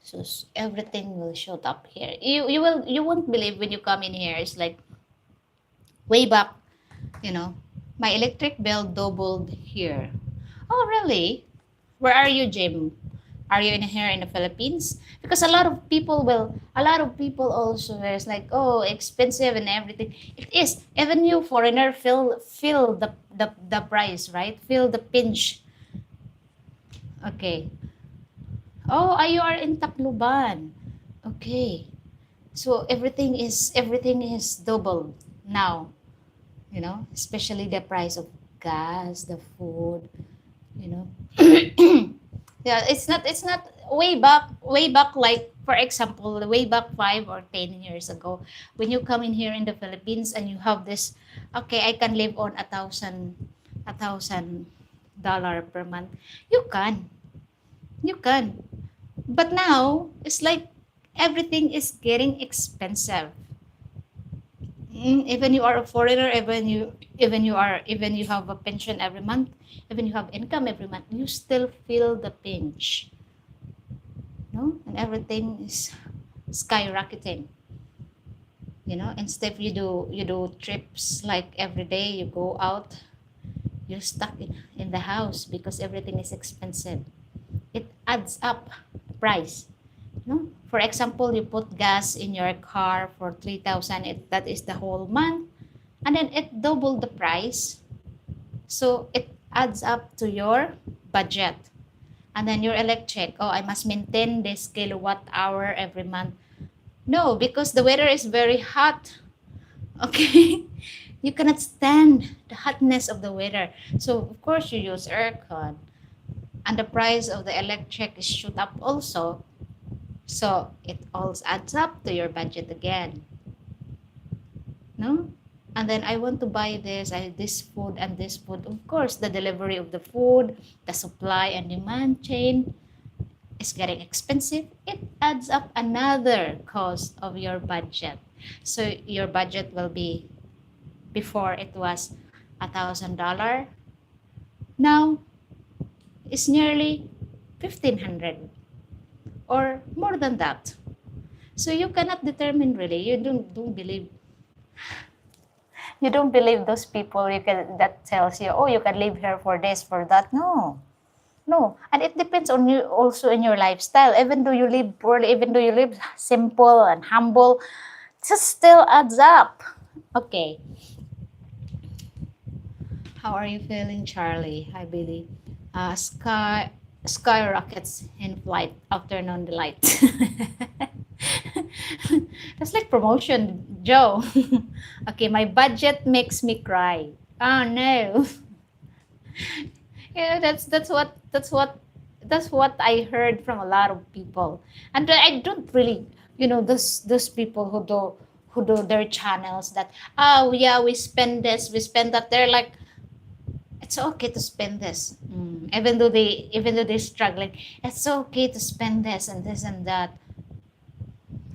So everything will show up here. You won't believe when you come in here. It's like way back, my electric bill doubled here. Oh, really? Where are you, Jim? Are you in here in the Philippines? Because a lot of people also, there's like, oh, expensive and everything. It is. Even you, foreigner, feel the price, right? Feel the pinch. Okay. Oh, you are in Tacloban. Okay. So everything is doubled now, especially the price of gas, the food, you know. Yeah, it's not way back, like for example, way back 5 or 10 years ago, when you come in here in the Philippines and you have this, okay, I can live on $1,000 per month. You can. But now it's like everything is getting expensive. Even you are a foreigner, even you have a pension every month, even you have income every month, you still feel the pinch, no? And everything is skyrocketing. Instead you do trips like every day you go out, you're stuck in the house because everything is expensive. It adds up the price. For example, you put gas in your car for 3,000, that is the whole month, and then it doubled the price. So it adds up to your budget. And then your electric, oh, I must maintain this kilowatt hour every month. No, because the weather is very hot. Okay? You cannot stand the hotness of the weather. So of course you use aircon. And the price of the electric is shoot up also. So it all adds up to your budget again. No? And then I want to buy this food and this food. Of course, the delivery of the food, the supply and demand chain is getting expensive. It adds up another cost of your budget. So your budget will be, before it was $1,000. Now it's nearly 1,500 or more than that. So you cannot determine really. You don't believe those people that tells you, oh, you can live here for this, for that. No. And it depends on you also in your lifestyle. Even though you live poorly, even though you live simple and humble, it just still adds up. Okay. How are you feeling, Charlie? Hi, Billy. Skyrockets in flight, afternoon delight. That's like promotion, Joe. Okay, my budget makes me cry. Oh no. Yeah, that's what I heard from a lot of people. And I don't really, those people who do their channels that, oh yeah, we spend this, we spend that. They're like, it's okay to spend this. Even though they're struggling, it's okay to spend this and this and that.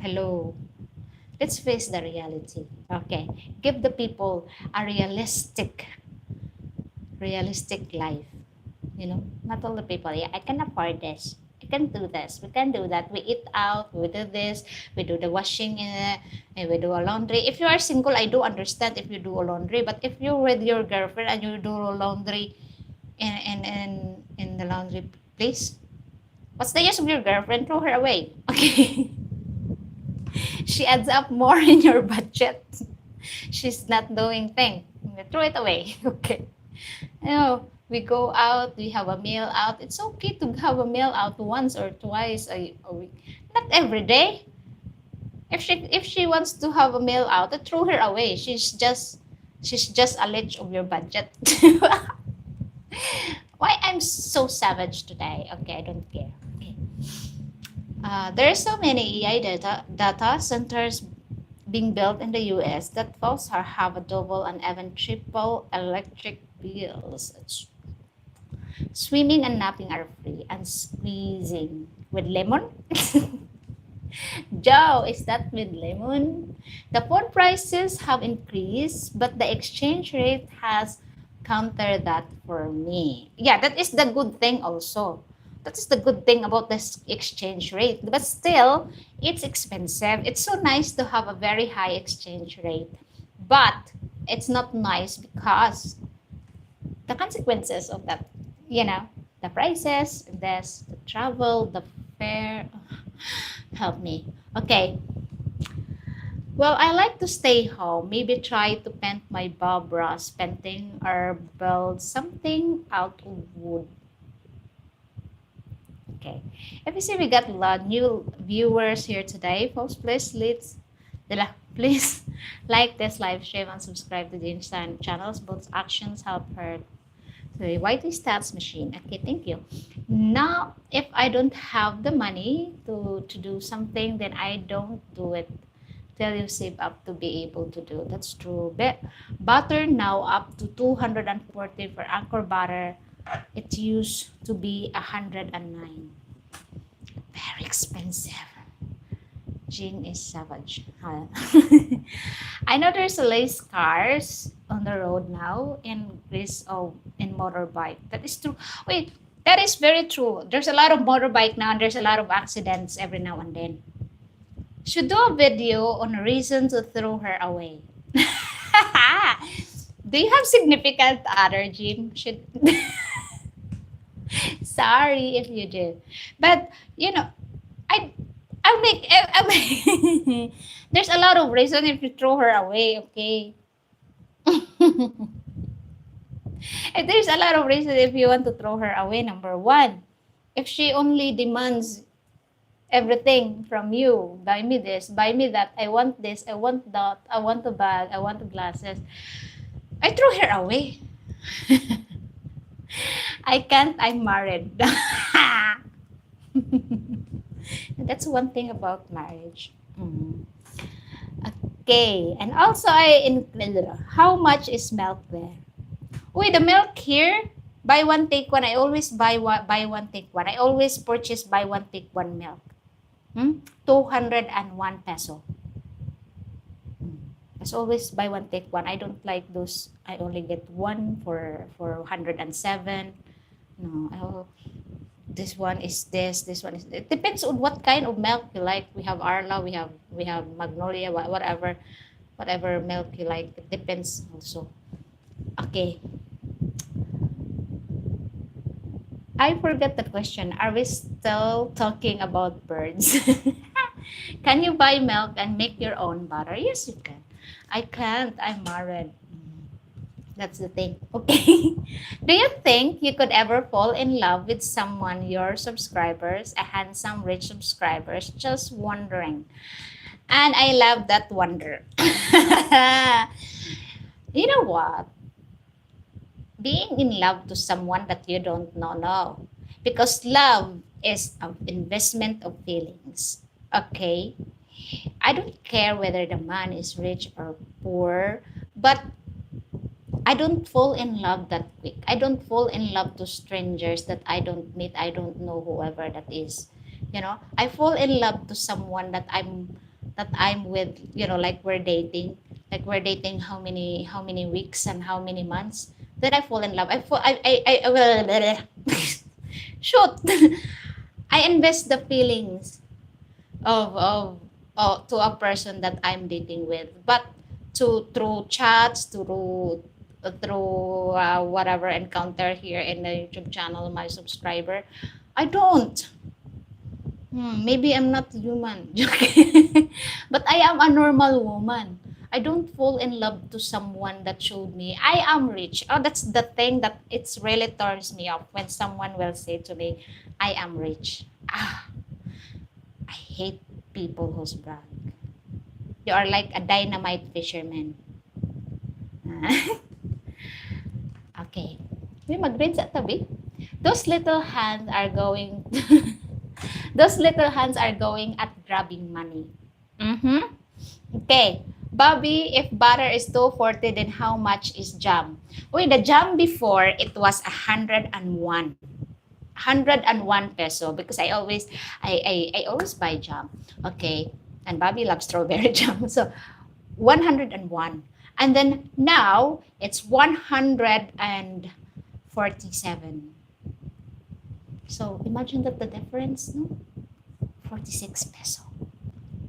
Hello. Let's face the reality. Okay. Give the people a realistic life. Not all the people, yeah, I can afford this. I can do this. We can do that. We eat out. We do this. We do the washing. And we do a laundry. If you are single, I do understand if you do a laundry. But if you're with your girlfriend and you do a laundry in the laundry place, what's the use of your girlfriend? Throw her away. Okay. She adds up more in your budget. She's not doing thing. Throw it away. Okay. We go out, we have a meal out. It's okay to have a meal out once or twice a week. Not every day. If she wants to have a meal out, throw her away. She's just a leech of your budget. Why I'm so savage today? Okay, I don't care. Okay. There are so many AI data centers being built in the US that folks have a double and even triple electric bills. Swimming and napping are free, and squeezing with lemon. Joe, is that with lemon? The phone prices have increased, but the exchange rate has countered that for me. Yeah, that is the good thing also. That is the good thing about this exchange rate. But still, it's expensive. It's so nice to have a very high exchange rate. But it's not nice because the consequences of that, the prices, the travel, the fare. Help me. Okay. Well, I like to stay home. Maybe try to paint my Bob Ross painting or build something out of wood. Okay. If you see we got a lot new viewers here today, folks, please like this live stream and subscribe to the Instant channels. Both actions help her to the YT stats machine. Okay, thank you. Now, if I don't have the money to do something, then I don't do it till you save up to be able to do. That's true. Butter now up to 240 for Anchor butter. It used to be 109. Very expensive. Jean is savage. Huh? I know there's a lace cars on the road now in Greece in motorbike. That is true. Wait, that is very true. There's a lot of motorbike now and there's a lot of accidents every now and then. Should do a video on a reason to throw her away. Do you have significant other, Jean? Should Sorry if you do. But you know, I I'll make there's a lot of reason if you throw her away, okay? And there's a lot of reason if you want to throw her away. Number one, if she only demands everything from you, buy me this, buy me that, I want this, I want that, I want the bag, I want the glasses, I throw her away. I can't, I'm married. That's one thing about marriage. Okay, and also I include how much is milk there? Wait, the milk here, buy one take one. I always buy one take one. I always purchase buy one take one milk. 201 peso. As always buy one take one. I don't like those. I only get one for 107. No, this one is this one is. It depends on what kind of milk you like. We have Arla, we have Magnolia, whatever milk you like. It depends also. Okay. I forgot the question. Are we still talking about birds? Can you buy milk and make your own butter? Yes, you can. I can't. I'm married. That's the thing. Okay. Do you think you could ever fall in love with someone, your subscribers, a handsome, rich subscribers? Just wondering. And I love that wonder. You know what? Being in love to someone that you don't know, no. Because love is an investment of feelings. Okay? I don't care whether the man is rich or poor, but I don't fall in love that quick. I don't fall in love to strangers that I don't meet, I don't know whoever that is. I fall in love to someone that I'm with, like we're dating. Like we're dating how many weeks and how many months. Then I fall in love. I will shoot. I invest the feelings of to a person that I'm dating with, but through chats, through whatever encounter here in the YouTube channel, my subscriber, I don't. Maybe I'm not human, but I am a normal woman. I don't fall in love to someone that showed me I am rich. Oh, that's the thing that it's really turns me off when someone will say to me, I am rich. I hate people who's brag. You are like a dynamite fisherman. Okay. May mag-read sa tabi. Those little hands are going those little hands are going at grabbing money. Okay. Bobby, if butter is 240, then how much is jam? Wait, the jam before, it was 101. 101 peso because I always buy jam. Okay. And Bobby loves strawberry jam. So 101. And then now it's 147. So imagine that the difference, no? 46 peso.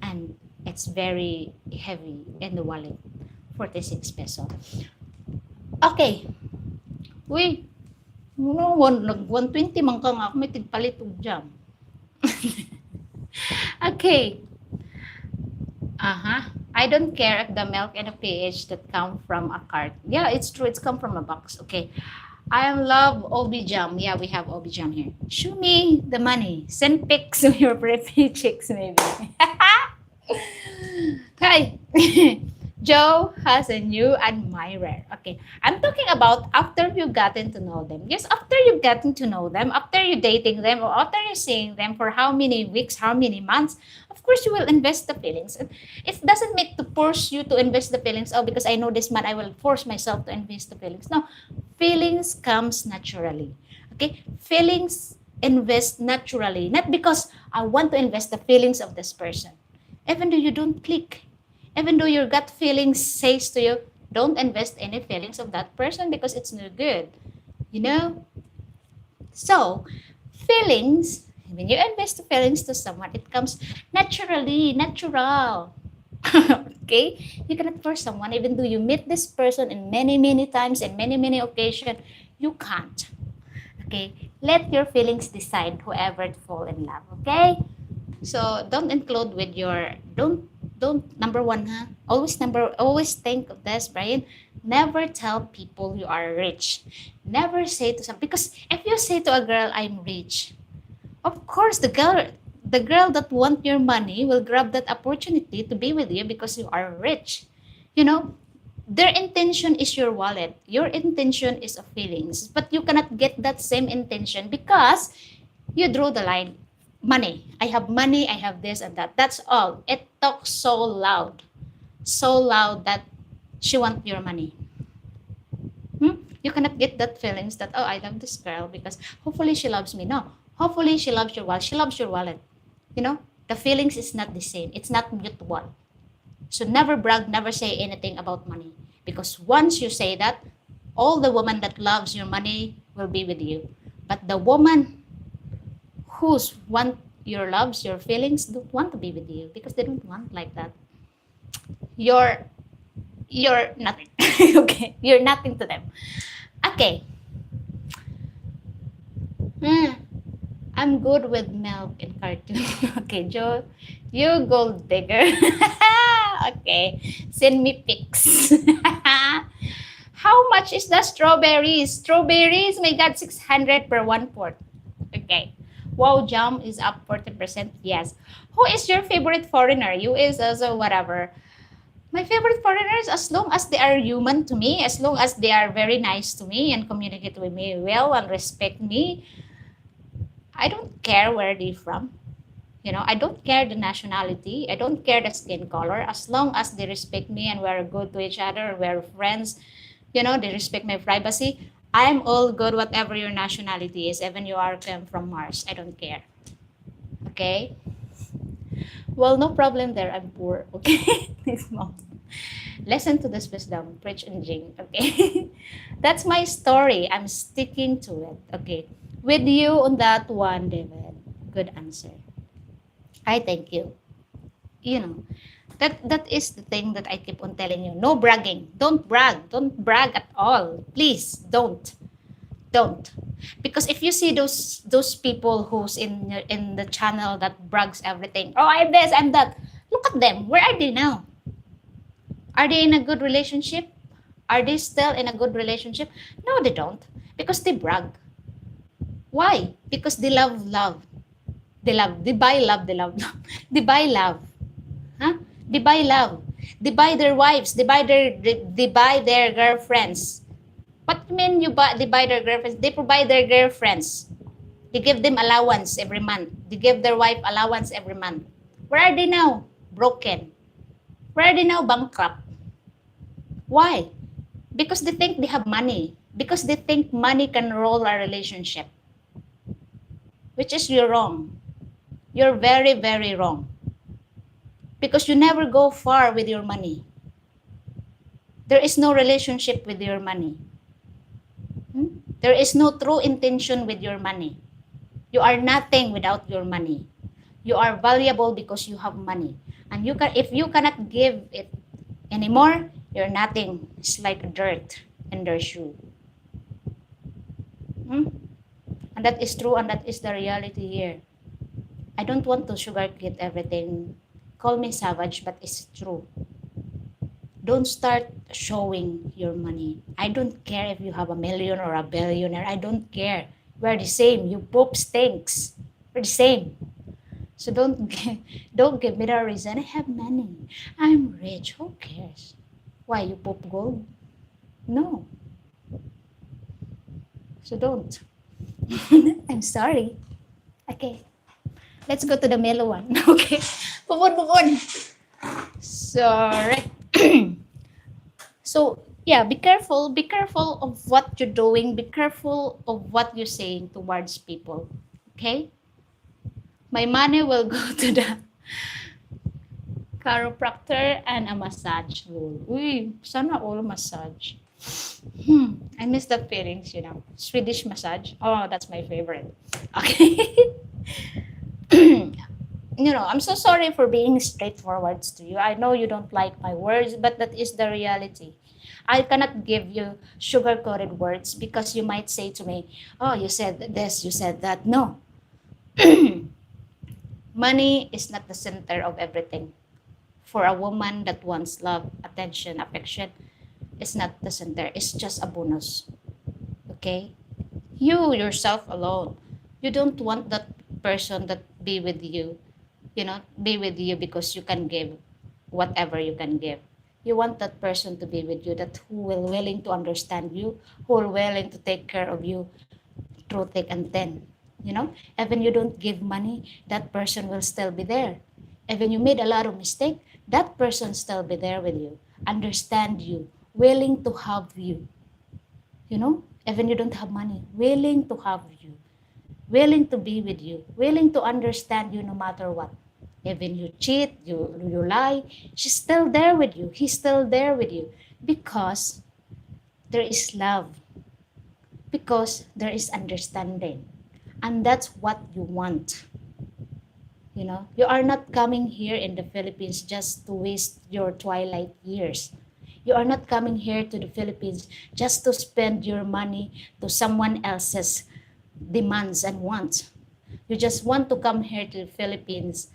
And it's very heavy in the wallet. 46 peso. Okay. Uy, 120 man ka nga. May tigpalit og jam. Okay. I don't care if the milk and the pH that come from a cart. Yeah, it's true. It's come from a box. Okay. I love Obi Jam. Yeah, we have Obi Jam here. Show me the money. Send pics of your pretty chicks, maybe. Hi. Joe has a new admirer. Okay. I'm talking about after you've gotten to know them. Yes, after you've gotten to know them, after you dating them, or after you seeing them for how many weeks, how many months, of course you will invest the feelings. And it doesn't make to force you to invest the feelings. Oh, because I know this man, I will force myself to invest the feelings. No, feelings comes naturally. Okay? Feelings invest naturally. Not because I want to invest the feelings of this person. Even though you don't click, even though your gut feelings says to you, don't invest any feelings of that person because it's no good. You know? So, feelings, when you invest the feelings to someone, it comes naturally, natural. Okay? You cannot force someone, even though you meet this person in many, many times and many, many occasions, you can't. Okay? Let your feelings decide whoever to fall in love. Okay? So don't include with your don't number one, huh? Always think of this, Brian. Never tell people you are rich. Never say to some, because if you say to a girl I'm rich, of course the girl that want your money will grab that opportunity to be with you because you are rich. You know, their intention is your wallet. Your intention is of feelings, but you cannot get that same intention because you drew the line. Money. I have money, I have this and that. That's all. It talks so loud that she wants your money. You cannot get that feelings that, oh, I love this girl because hopefully she loves me. No, hopefully she loves your wallet. She loves your wallet. You know, the feelings is not the same. It's not mutual. So never brag, never say anything about money. Because once you say that, all the woman that loves your money will be with you. But the woman who's want your loves, your feelings, don't want to be with you because they don't want like that. You're you're nothing. Okay, you're nothing to them. Okay. I'm good with milk and cartoon. Okay, Joe, you gold digger. Okay, send me pics. How much is the strawberries? Strawberries, my God, 600 per one quart. Okay. Wow, jam is up 40%. Yes. Who is your favorite foreigner? You is also whatever. My favorite foreigners, as long as they are human to me, as long as they are very nice to me and communicate with me well and respect me, I don't care where they're from. You know, I don't care the nationality. I don't care the skin color. As long as they respect me and we're good to each other, we're friends, you know, they respect my privacy. I'm all good whatever your nationality is, even you are from Mars. I don't care. Okay? Well, no problem there. I'm poor. Okay? This mom. Listen to this wisdom. Preach and Jing. Okay? That's my story. I'm sticking to it. Okay? With you on that one, David. Good answer. I thank you. You know, that is the thing that I keep on telling you. No bragging. Don't brag. Don't brag at all. Please don't. Because if you see those people who's in the channel that brags everything. Oh, I'm this, I'm that. Look at them. Where are they now? Are they in a good relationship? Are they still in a good relationship? No, they don't. Because they brag. Why? Because they love love. They love. They buy love. They love love. They buy love. Huh? They buy love. They buy their wives. They buy their girlfriends. What do you mean they buy their girlfriends? They provide their girlfriends. They give them allowance every month. They give their wife allowance every month. Where are they now? Broken. Where are they now? Bankrupt. Why? Because they think they have money. Because they think money can rule a relationship. Which is you're wrong. You're very, very wrong. Because you never go far with your money. There is no relationship with your money. There is no true intention with your money. You are nothing without your money. You are valuable because you have money. And if you cannot give it anymore, you're nothing. It's like dirt in their shoe. And that is true, and that is the reality here. I don't want to sugarcoat everything. Call me savage, but it's true. Don't start showing your money. I don't care if you have a million or a billionaire. I don't care. We're the same. You poop stinks. We're the same. So don't give me the reason. I have money. I'm rich. Who cares? Why you poop gold? No. So don't. I'm sorry. Okay. Let's go to the middle one. Okay. Move on. Sorry. So yeah, be careful. Be careful of what you're doing. Be careful of what you're saying towards people. Okay? My money will go to the chiropractor and a massage room. Uy, sana all massage. I miss the feelings, you know. Swedish massage. Oh, that's my favorite. Okay. You know, I'm so sorry for being straightforward to you. I know you don't like my words, but that is the reality. I cannot give you sugar-coated words because you might say to me, oh, you said this, you said that. No. Money is not the center of everything. For a woman that wants love, attention, affection, it's not the center. It's just a bonus. Okay? You yourself alone. You don't want that person that be with you, you know, be with you because you can give whatever you can give. You want that person to be with you, that who will willing to understand you, who will willing to take care of you through thick and thin. You know, even you don't give money, that person will still be there. Even you made a lot of mistake, that person still be there with you, understand you, willing to have you. You know, even you don't have money, willing to have you, willing to be with you, willing to understand you no matter what. Even you cheat, you lie, she's still there with you. He's still there with you because there is love, because there is understanding. And that's what you want. You know, you are not coming here in the Philippines just to waste your twilight years. You are not coming here to the Philippines just to spend your money to someone else's demands and wants. You just want to come here to the Philippines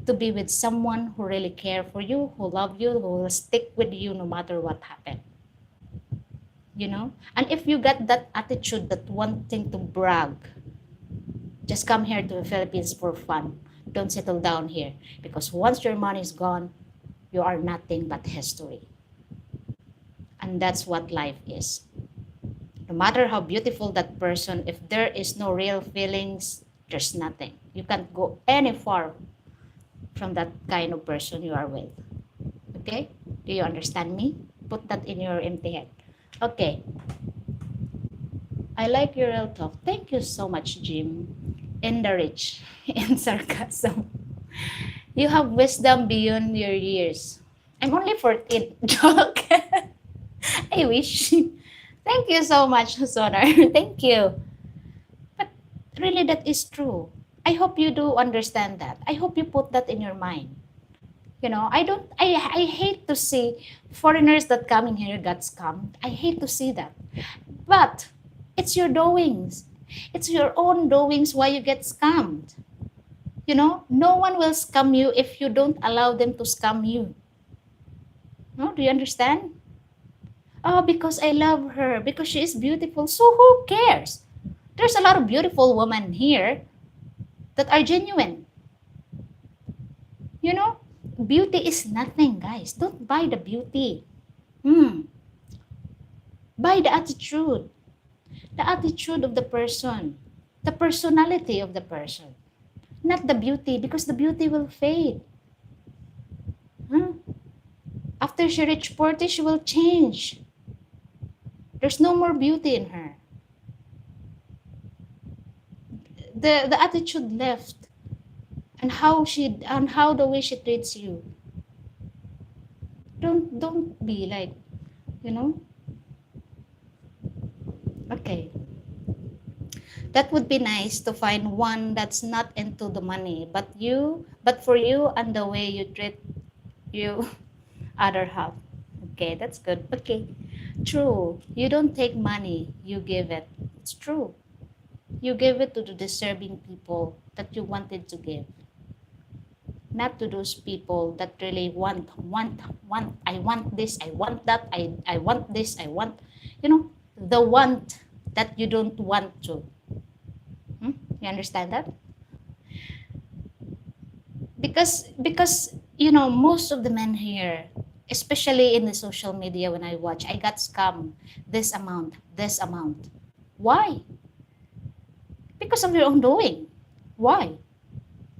to be with someone who really care for you, who love you, who will stick with you no matter what happened. You know? And if you got that attitude, that wanting to brag, just come here to the Philippines for fun. Don't settle down here. Because once your money is gone, you are nothing but history. And that's what life is. No matter how beautiful that person, if there is no real feelings, there's nothing. You can't go any far from that kind of person you are with. Okay? Do you understand me? Put that in your empty head. Okay. I like your real talk. Thank you so much, Jim. In the rich, in sarcasm. You have wisdom beyond your years. I'm only 14. Joke. I wish. Thank you so much, Sonar. Thank you. But really, that is true. I hope you do understand that. I hope you put that in your mind. You know, I hate to see foreigners that coming here got scammed. I hate to see that. But it's your doings. It's your own doings why you get scammed. You know, no one will scam you if you don't allow them to scam you. No, do you understand? Oh, because I love her, because she is beautiful. So who cares? There's a lot of beautiful women here that are genuine. You know, beauty is nothing, guys. Don't buy the beauty. Buy the attitude of the person, the personality of the person, not the beauty, because the beauty will fade. After she reached 40, she will change. There's no more beauty in her. The attitude left, and how the way she treats you. Don't be like, you know. Okay. That would be nice to find one that's not into the money, but for you and the way you treat you other half. Okay, that's good. Okay. True. You don't take money, you give it. It's true. You give it to the deserving people that you wanted to give. not to those people that really want. I want this, I want that, I want this, I want, the want that you don't want to. You understand that? Because most of the men here, especially in the social media, when I watch, I got scammed this amount. Why? Because of your own doing. Why?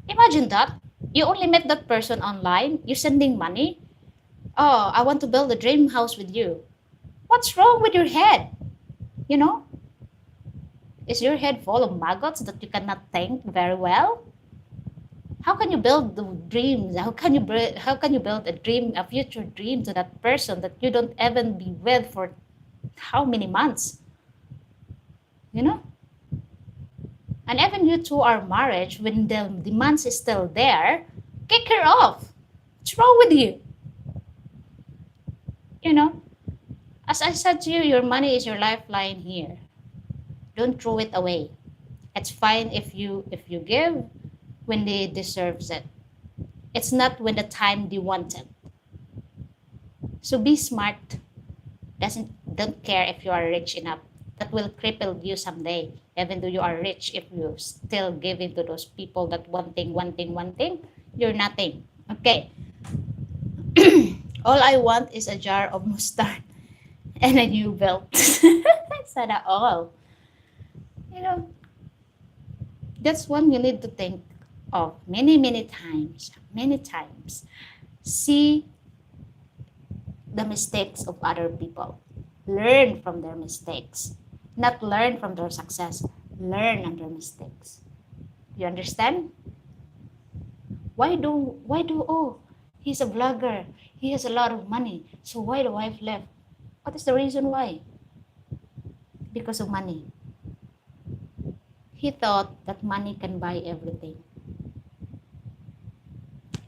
Imagine that. You only met that person online, you're sending money. Oh, I want to build a dream house with you. What's wrong with your head? You know? Is your head full of maggots that you cannot think very well? How can you build the dreams? How can you build a future dream to that person that you don't even be with for how many months? You know? And even you two are married, when the demands is still there, kick her off. What's wrong with you? You know? As I said to you, your money is your lifeline here. Don't throw it away. It's fine if you give when they deserves it. It's not when the time they want it. So be smart. Don't care if you are rich enough. That will cripple you someday. Even though you are rich, if you still giving to those people that one thing, you're nothing. Okay. All I want is a jar of mustard and a new belt. Sana all. You know, that's one you need to think of many times. Many times. See the mistakes of other people. Learn from their mistakes. Not learn from their success. Learn on their mistakes. You understand? Oh, he's a vlogger. He has a lot of money. So why the wife left? What is the reason why? Because of money. He thought that money can buy everything.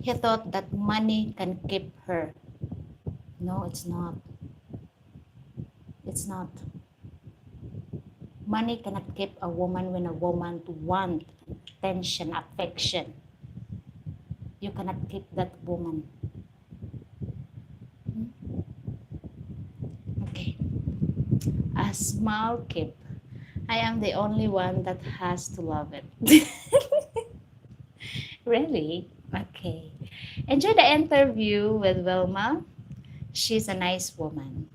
He thought that money can keep her. No, it's not. It's not. Money cannot keep a woman when a woman want attention, affection. You cannot keep that woman. Okay. A small keep. I am the only one that has to love it. Really? Okay. Enjoy the interview with Wilma. She's a nice woman.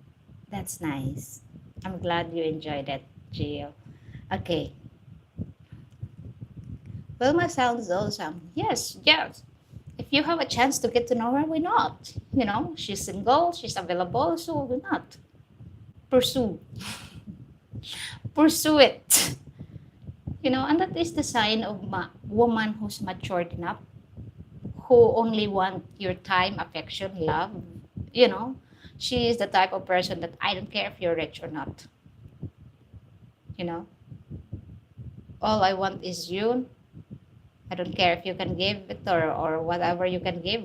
That's nice. I'm glad you enjoyed it, Gio. Okay. Wilma sounds awesome. Yes. If you have a chance to get to know her, why not? She's single, she's available, so why not? Pursue. Pursue it. And that is the sign of a woman who's matured enough, who only want your time, affection, love. She is the type of person that I don't care if you're rich or not. All I want is you. I don't care if you can give it or whatever you can give.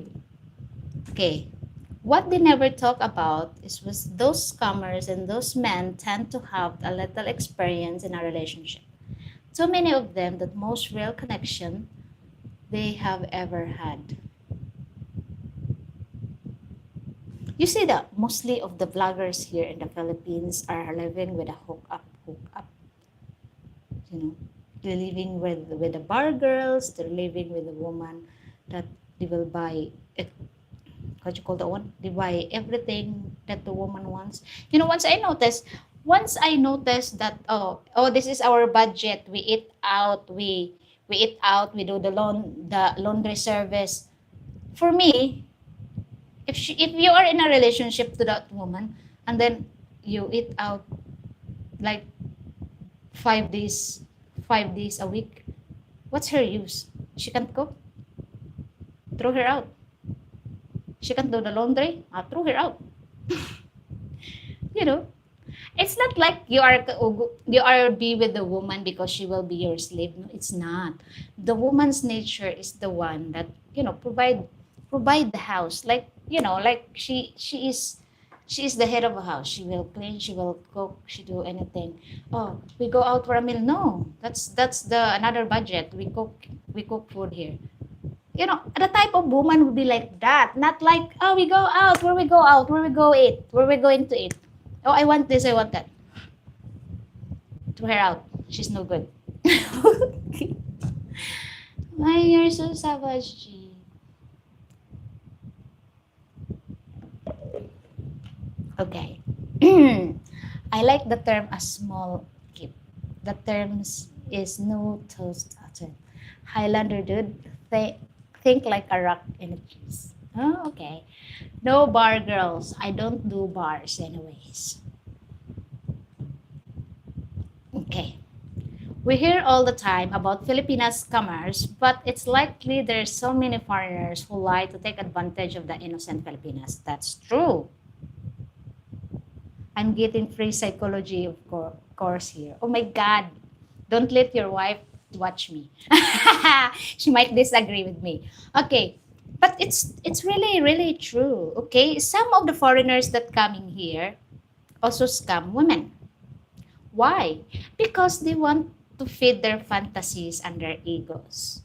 Okay. What they never talk about was those scammers and those men tend to have a little experience in a relationship. So many of them that most real connection they have ever had. You see that mostly of the vloggers here in the Philippines are living with a hook up. They're living with the bar girls. They're living with a woman that they will buy it. What you call that one? They buy everything that the woman wants. Once I noticed that this is our budget. We eat out. We eat out. We do the laundry service. For me, if you are in a relationship to that woman and then you eat out like 5 days a week, what's her use? She can't cook. Throw her out. She can't do the laundry. Throw her out. It's not like you are be with the woman because she will be your slave. No, it's not. The woman's nature is the one that provide the house. Like she is the head of a house. She will clean, she will cook, she do anything. Oh, we go out for a meal. No, that's the another budget. We cook food here. The type of woman would be like that. Not like, oh, we go out, where we go out, where we go eat, where we going to eat. Oh, I want this, I want that. Throw her out. She's no good. Why you're so savage, G? Okay. I like the term a small kip. The terms is no toast at all. Highlander dude, think like a rock in a cheese. Oh, okay. No bar girls. I don't do bars anyways. Okay. We hear all the time about Filipinas scammers, but it's likely there's so many foreigners who lie to take advantage of the innocent Filipinas. That's true. I'm getting free psychology of course here. Oh my God. Don't let your wife watch me. She might disagree with me. Okay. But it's really, really true. Okay. Some of the foreigners that come in here also scam women. Why? Because they want to feed their fantasies and their egos.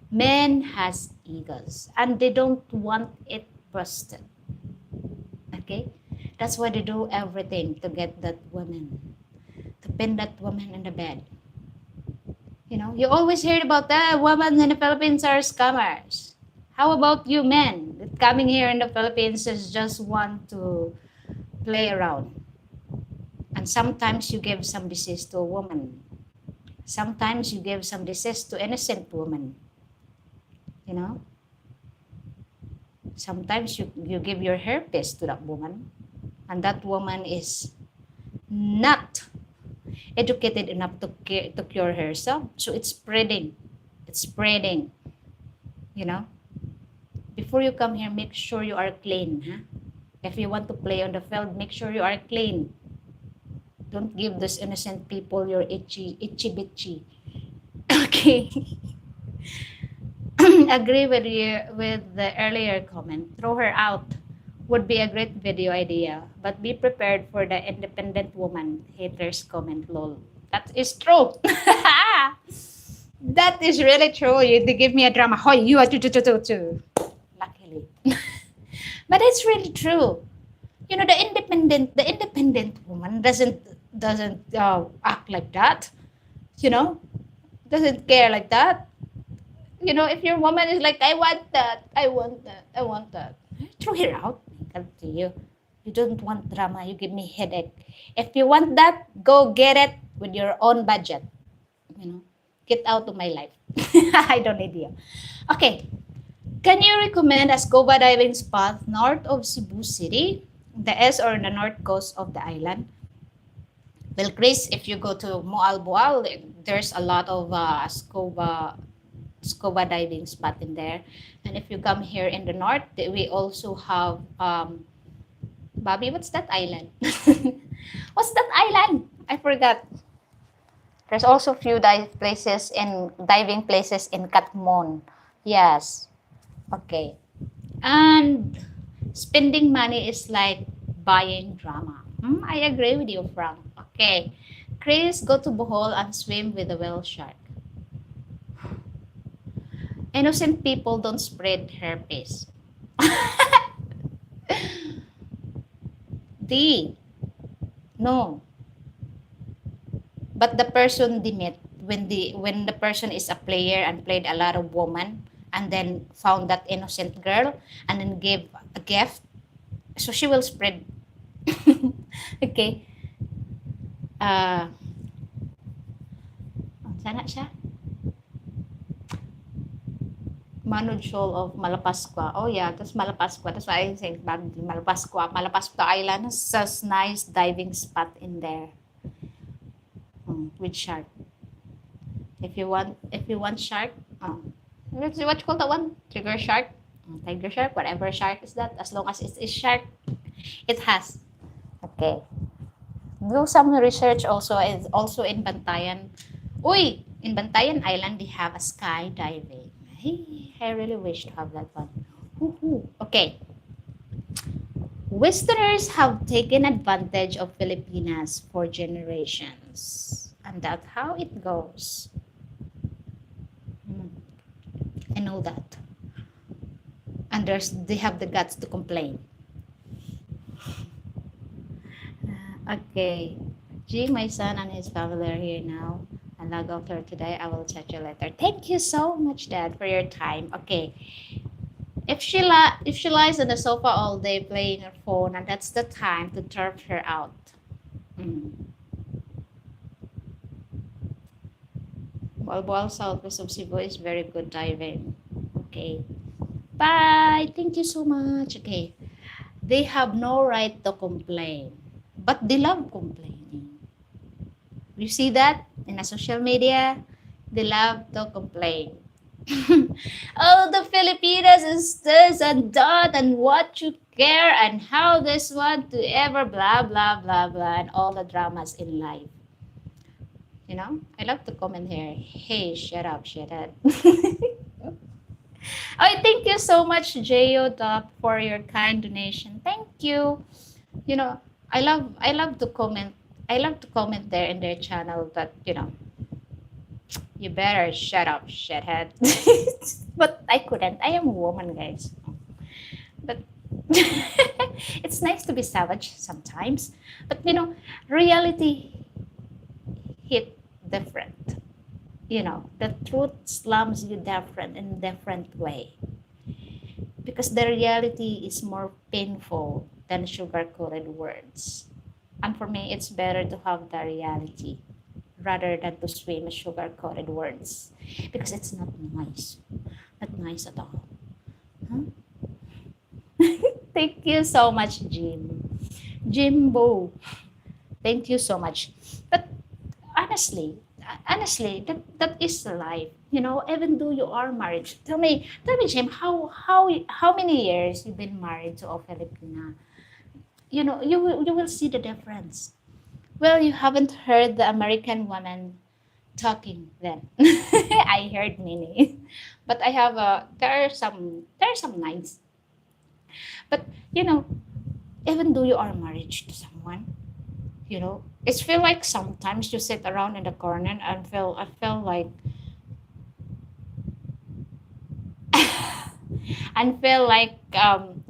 Men has egos and they don't want it busted. Okay? That's why they do everything to get that woman, to pin that woman in the bed. You always hear about that women in the Philippines are scammers. How about you men that coming here in the Philippines just want to play around? And sometimes you give some disease to a woman. Sometimes you give some disease to innocent woman. Sometimes you give your herpes to that woman. And that woman is not educated enough to cure herself. So it's spreading. It's spreading. Before you come here, make sure you are clean. Huh? If you want to play on the field, make sure you are clean. Don't give those innocent people your itchy bitchy. Okay. Agree with you with the earlier comment. Throw her out would be a great video idea, but be prepared for the independent woman haters comment. Lol. That is true. That is really true. They give me a drama. Hoy, you are too. Luckily. But it's really true. The independent woman doesn't act like that. Doesn't care like that. If your woman is like, I want that, I want that, I want that, throw her out. Come to you. You don't want drama. You give me headache. If you want that, go get it with your own budget. Get out of my life. I don't need you. Okay. Can you recommend a scuba diving spot north of Cebu City, the S or the north coast of the island? Well, Chris, if you go to Moalboal, there's a lot of scuba diving spot in there. And if you come here in the north, we also have Bobby, what's that island? What's that island? I forgot. There's also few diving places in Katmon. Yes. Okay. And spending money is like buying drama. I agree with you, Frank. Okay. Chris, go to Bohol and swim with the whale shark. Innocent people don't spread herpes. No. But the person they met, when the person is a player and played a lot of woman and then found that innocent girl and then gave a gift, so she will spread. Okay. Sana siya? Manod Shoal of Malapascua. Oh yeah, that's Malapascua. That's why I say Malapascua. Malapascua Island has such nice diving spot in there. With shark. If you want shark, what you call that one? Tiger shark, whatever shark is that. As long as it's shark, it has. Okay. Do some research also. Is also in Bantayan. Uy, in Bantayan Island they have a skydiving. Hey, I really wish to have that one. Okay. Westerners have taken advantage of Filipinas for generations. And that's how it goes. I know that. and they have the guts to complain. Okay. G, my son and his family are here now. I log off for today. I will chat you later. Thank you so much, Dad, for your time. Okay. If she lies on the sofa all day playing her phone, and that's the time to turf her out. Mm. Balboa Southwest of Cebu is very good diving. Okay. Bye. Thank you so much. Okay. They have no right to complain, but they love complaining. You see that in a social media? They love to complain. Oh, the Filipinas is this and that, and what you care, and how this one to ever blah blah blah blah, and all the dramas in life. You know, I love to comment here. Hey, shut up, shut up. Oh, thank you so much, Jo Doc, for your kind donation. Thank you. You know, I love to comment. I love to comment there in their channel that you better shut up, shithead. But I couldn't. I am a woman, guys. But it's nice to be savage sometimes. But reality hit different. The truth slams you different in different way. Because the reality is more painful than sugar-coated words. And for me, it's better to have the reality rather than to swim in sugar-coated words. Because it's not nice. Not nice at all. Huh? Thank you so much, Jimbo. Thank you so much. But honestly, that is life. Even though you are married, tell me, Jim, how many years you've been married to a Filipina? You will see the difference. Well, you haven't heard the American woman talking then. I heard many, but I have there are some nice. But even though you are married to someone, it's feel like sometimes you sit around in the corner and I feel like and feel like am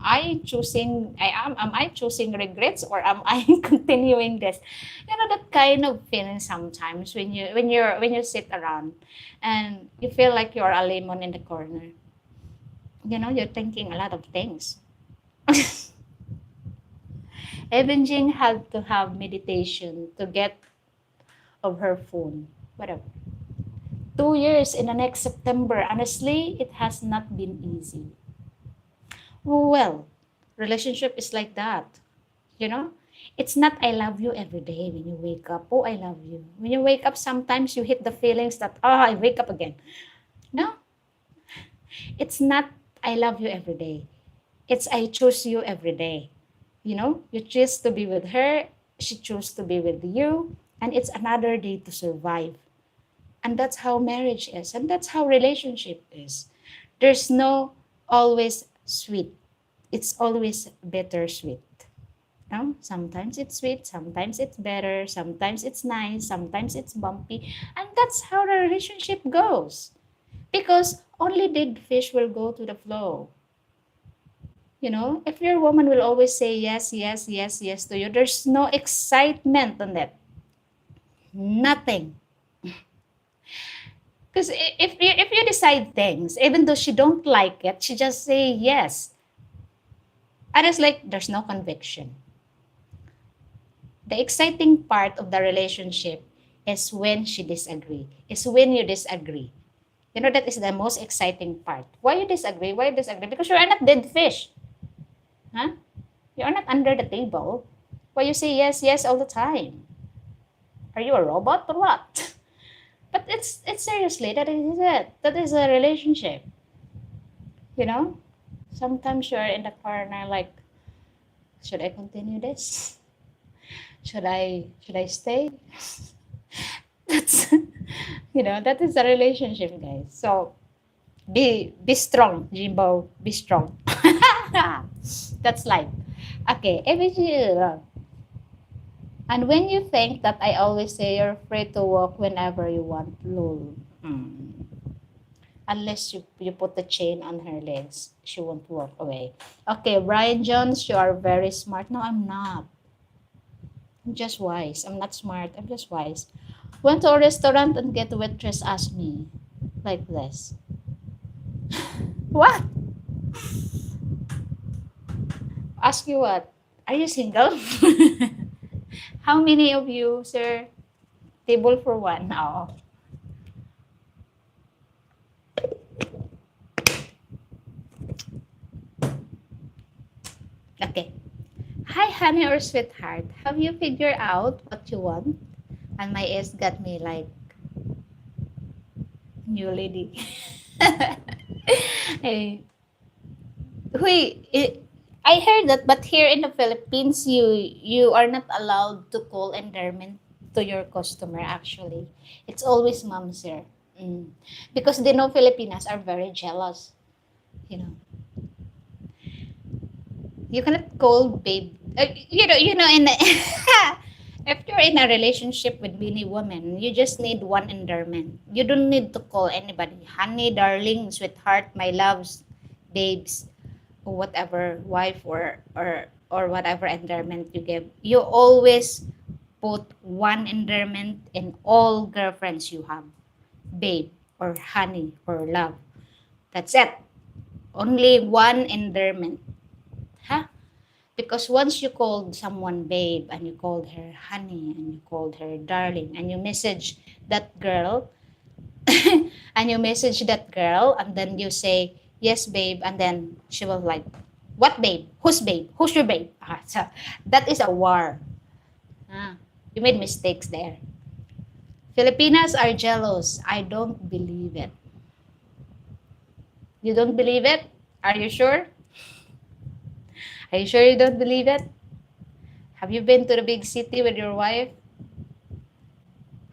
I choosing regrets, or am I continuing this? That kind of feeling sometimes when you sit around and you feel like you're a lemon in the corner. You're thinking a lot of things. Even Jing had to have meditation to get of her phone. Whatever. 2 years in the next September. Honestly, it has not been easy. Well, relationship is like that. You know, it's not I love you every day when you wake up. Oh, I love you. When you wake up, sometimes you hit the feelings that, I wake up again. No, it's not I love you every day. It's I choose you every day. You choose to be with her, she choose to be with you, and it's another day to survive. And that's how marriage is, and that's how relationship is. There's no always sweet. It's always bittersweet. No? Sometimes it's sweet, sometimes it's better, sometimes it's nice, sometimes it's bumpy. And that's how the relationship goes. Because only dead fish will go to the flow. If your woman will always say yes, yes, yes, yes to you, there's no excitement on that. Nothing. Because if you decide things, even though she don't like it, she just say yes. And it's like there's no conviction. The exciting part of the relationship is when she disagree. Is when you disagree. That is the most exciting part. Why you disagree? Why you disagree? Because you are not dead fish. Huh? You are not under the table. Why you say yes, yes all the time? Are you a robot or what? But it's seriously, that is it. That is a relationship. Sometimes you're in the corner like, should I continue this? Should I stay? That's that is a relationship, guys. So be strong, Jimbo. Be strong. That's life. Okay, and when you think that I always say you're free to walk whenever you want, lol. Unless you put the chain on her legs, she won't walk away. Okay, Brian Jones, you are very smart. No, I'm not. I'm just wise. I'm not smart. I'm just wise. Went to a restaurant and get waitress asked me like this. What? Ask you what? Are you single? How many of you, sir? Table for one. No. Okay. Hi, honey or sweetheart. Have you figured out what you want? And my ex got me like, new lady. Hey, wait, I heard that, but here in the Philippines, you are not allowed to call endearment to your customer. Actually, it's always mom, sir. Mm. Because they know Filipinas are very jealous. You know, you cannot call babe. In if you're in a relationship with many women, you just need one endearment. You don't need to call anybody, honey, darling, sweetheart, my loves, babes, or whatever, wife or whatever endearment you give. You always put one endearment in all girlfriends you have, babe or honey or love. That's it. Only one endearment. Huh? Because once you called someone babe and you called her honey and you called her darling and you message that girl and you message that girl and then you say yes babe and then she will like what babe? Who's babe? Who's your babe? So that is a war. Ah, you made mistakes there. Filipinas are jealous. I don't believe it. You don't believe it? Are you sure? Are you sure you don't believe it? Have you been to the big city with your wife?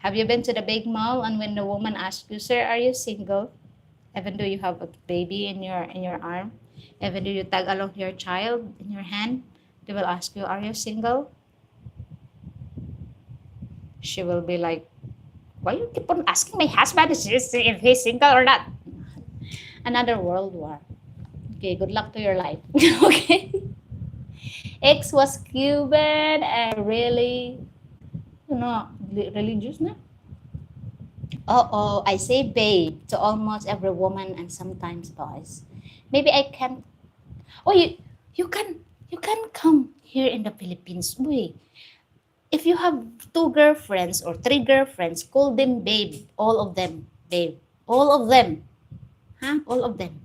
Have you been to the big mall and when the woman asks you, sir, are you single? Even though you have a baby in your arm, even though you tag along your child in your hand, they will ask you, are you single? She will be like, why you keep on asking my husband if he's single or not? Another world war. Okay, good luck to your life. Okay. X was Cuban and really, religious na? Oh, I say babe to almost every woman and sometimes boys. Maybe I can. Oh, you can come here in the Philippines. Wait, if you have two girlfriends or three girlfriends, call them babe. All of them, babe. All of them, huh? All of them.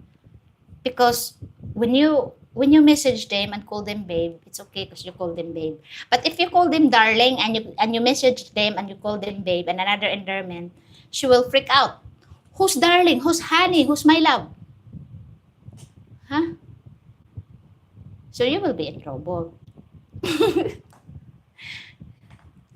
Because when you message them and call them babe, it's okay because you call them babe. But if you call them darling and you message them and you call them babe and another endearment, she will freak out. Who's darling? Who's honey? Who's my love? Huh? So you will be in trouble. You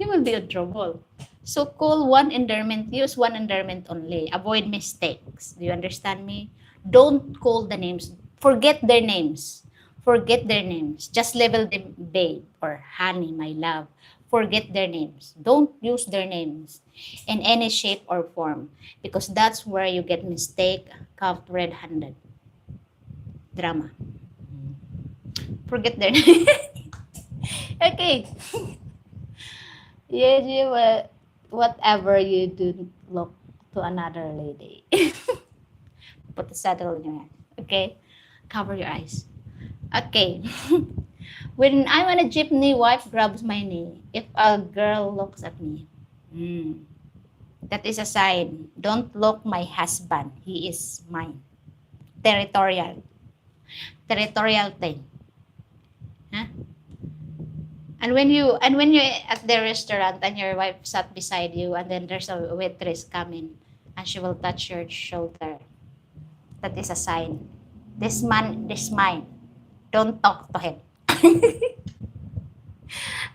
will be in trouble. So call one endearment, use one endearment only. Avoid mistakes. Do you understand me? Don't call the names. Forget their names. Forget their names. Just label them babe or honey, my love. Forget their names. Don't use their names in any shape or form because that's where you get mistake, caught red-handed. Drama. Forget their name. Okay. Yes, whatever you do, look to another lady. Put the saddle in your hand. Okay? Cover your eyes. Okay. When I'm on a jeepney, wife grabs my knee. If a girl looks at me, that is a sign. Don't look my husband. He is mine. Territorial. Territorial thing. Huh? And when you at the restaurant and your wife sat beside you and then there's a waitress coming and she will touch your shoulder. That is a sign. This man is mine. Don't talk to him.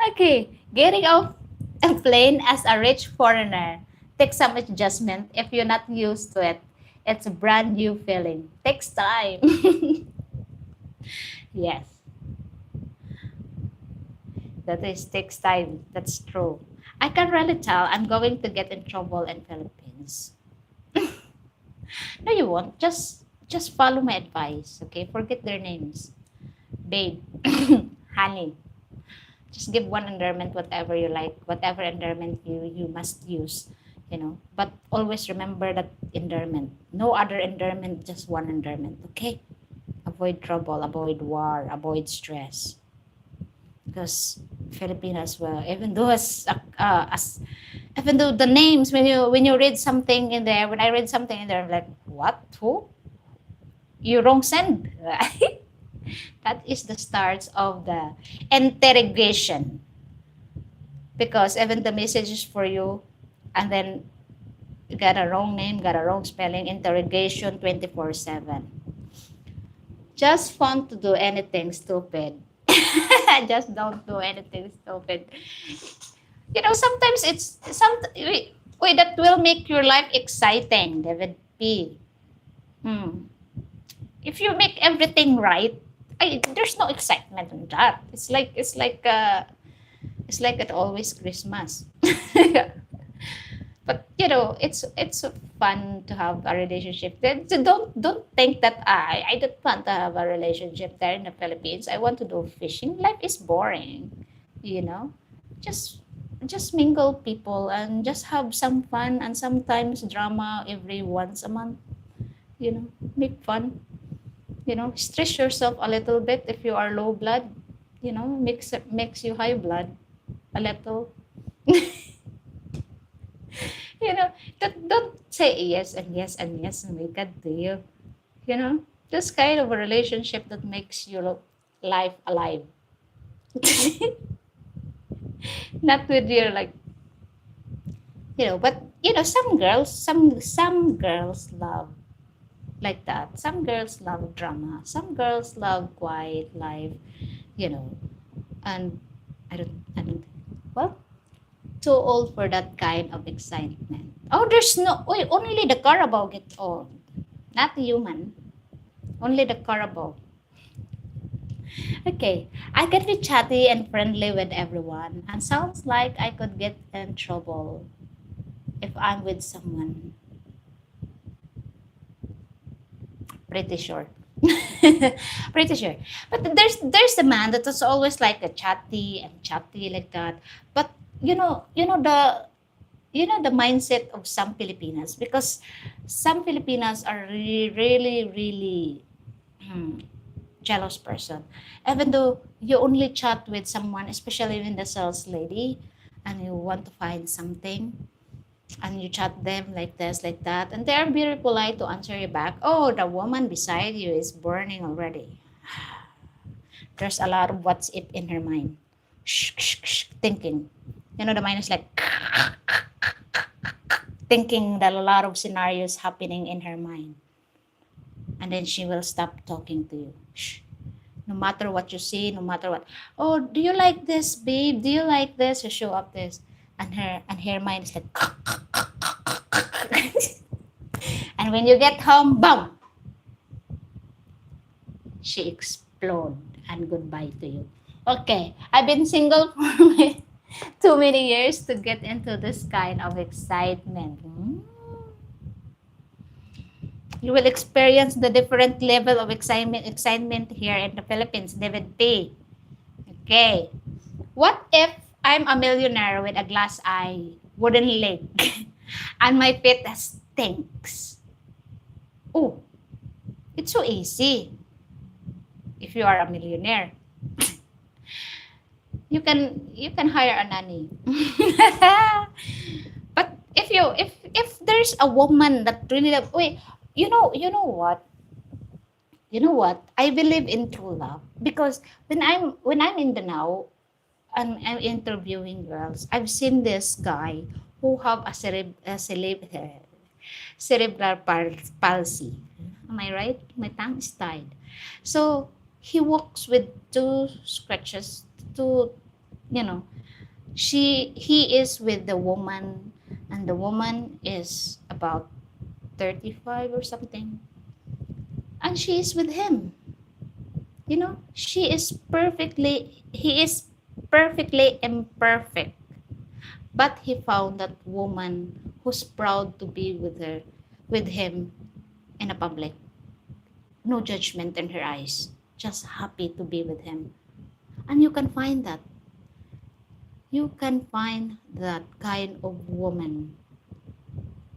Okay, getting off a plane as a rich foreigner. Take some adjustment if you're not used to it. It's a brand new feeling. Takes time. Yes, that is takes time. That's true. I can really tell I'm going to get in trouble in Philippines. No, you won't. Just follow my advice, okay? Forget their names. Babe, honey. Just give one endearment, whatever you like, whatever endearment you must use, But always remember that endearment. No other endearment, just one endearment, okay? Avoid trouble, avoid war, avoid stress. Because Filipinas, well, even though the names, when you read something in there, when I read something in there, I'm like, what? Who? You wrong send, right? That is the start of the interrogation. Because even the message is for you, and then you got a wrong name, got a wrong spelling, interrogation 24/7. Just want to do anything stupid. Just don't do anything stupid. Sometimes it's some way that will make your life exciting, David P. Hmm. If you make everything right, there's no excitement in that. It's like it always Christmas. But it's fun to have a relationship. So don't think that I don't want to have a relationship there in the Philippines. I want to do fishing. Life is boring, you know. Just just mingle people and just have some fun and sometimes drama every once a month. Make fun. Stress yourself a little bit if you are low blood. Makes you high blood a little. you know, don't say yes and yes and yes and make a deal. This kind of a relationship that makes your life alive. Not with your like, but some girls love like that. Some girls love drama. Some girls love quiet life, you know. And I don't, well, too old for that kind of excitement. Oh, there's no, only the Carabao get old. Not the human. Only the Carabao. Okay, I can be chatty and friendly with everyone, and sounds like I could get in trouble if I'm with someone. Pretty sure. Pretty sure. But there's the man that is always like a chatty and chatty like that. But the mindset of some Filipinas, because some Filipinas are really really really jealous person. Even though you only chat with someone, especially when the sales lady, and you want to find something, and you chat them like this, like that, and they're very polite to answer you back. Oh, the woman beside you is burning already. There's a lot of what's it in her mind. Shh, shh, shh, thinking. The mind is like thinking that a lot of scenarios happening in her mind. And then she will stop talking to you. Shh. No matter what you say, no matter what. Oh, do you like this, babe? Do you like this? You show up this. And her mind is like and when you get home, bam! She explode and goodbye to you. Okay, I've been single for too many years to get into this kind of excitement. You will experience the different level of excitement here in the Philippines, David P. Okay. What if I'm a millionaire with a glass eye, wooden leg, and my feet stinks? Oh, it's so easy. If you are a millionaire, you can hire a nanny. But if there's a woman that really wait, what? I believe in true love because when I'm in the now and I'm interviewing girls, I've seen this guy who have cerebral palsy. Am I right? My tongue is tied. So he walks with two scratches. Two, you know, he is with the woman, and the woman is about 35 or something, and she is with him. He is perfectly imperfect, but he found that woman who's proud to be with him, in a public. No judgment in her eyes. Just happy to be with him. And you can find that. You can find that kind of woman.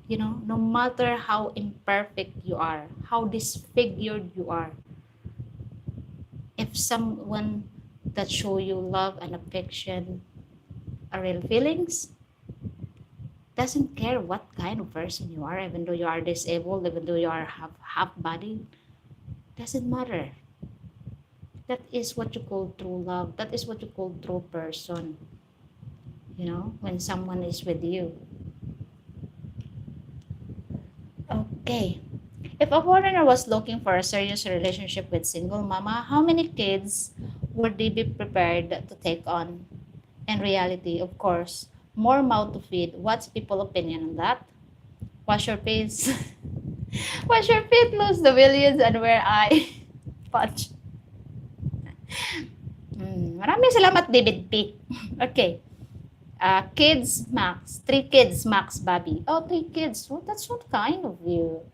No matter how imperfect you are, how disfigured you are, if someone that show you love and affection are real feelings, doesn't care what kind of person you are, even though you are disabled, even though you are half body, doesn't matter. That is what you call true love. That is what you call true person. When someone is with you. Okay. If a foreigner was looking for a serious relationship with single mama, how many kids would they be prepared to take on? In reality, of course, more mouth to feed. What's people's opinion on that? Wash your face. Wash your feet, lose the billions, and wear eye patch. Maraming salamat, David P. Okay. Kids max. 3 kids max, Bobby. Oh, 3 kids. Well, that's not kind of you,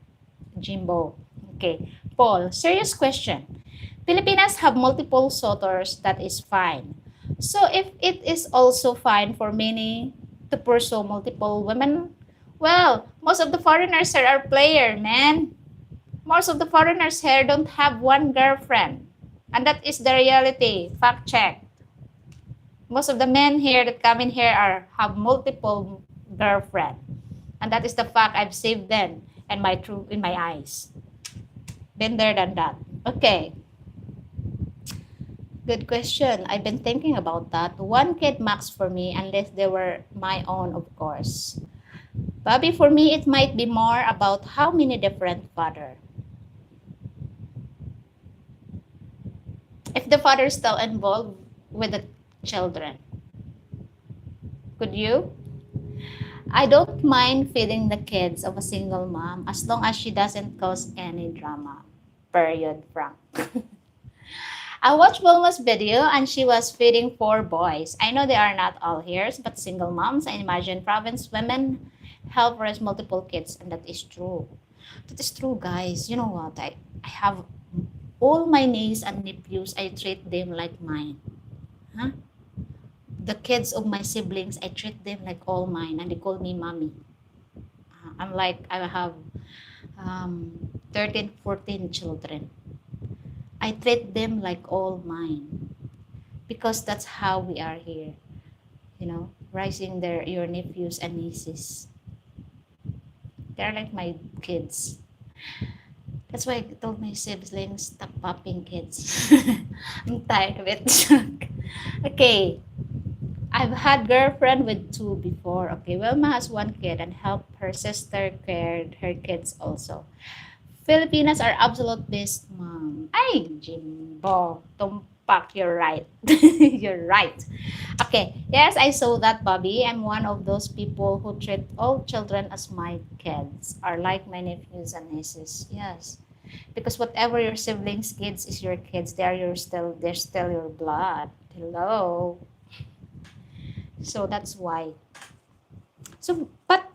Jimbo. Okay. Paul, serious question. Filipinas have multiple suitors. That is fine. So if it is also fine for many to pursue multiple women, well, most of the foreigners here are player, man. Most of the foreigners here don't have one girlfriend. And that is the reality. Fact check. Most of the men here that come in here have multiple girlfriend. And that is the fact. I've saved them in my eyes. Been there, done that. Okay. Good question. I've been thinking about that. 1 kid max for me, unless they were my own, of course. Bobby, for me, it might be more about how many different father. If the father is still involved with the children. Could you? I don't mind feeding the kids of a single mom as long as she doesn't cause any drama. Period, Frank. I watched Wilma's video and she was feeding 4 boys. I know they are not all here, but single moms, I imagine province women help raise multiple kids, and that is true. That is true, guys. You know what? I have all my nieces and nephews, I treat them like mine. Huh? The kids of my siblings, I treat them like all mine, and they call me mommy. I have 13, 14 children. I treat them like all mine because that's how we are here, raising your nephews and nieces. They're like my kids. That's why I told my siblings, stop popping kids. I'm tired of it. Okay. I've had girlfriend with 2 before. Okay, Wilma has 1 kid and helped her sister care her kids also. Filipinas are absolute best mom. Ay, Jimbo. Tumpak, you're right. You're right. Okay, yes, I saw that, Bobby. I'm one of those people who treat all children as my kids, are like my nephews and nieces. Yes, because whatever your siblings' kids is your kids. They're still your blood. Hello. So that's why. So, but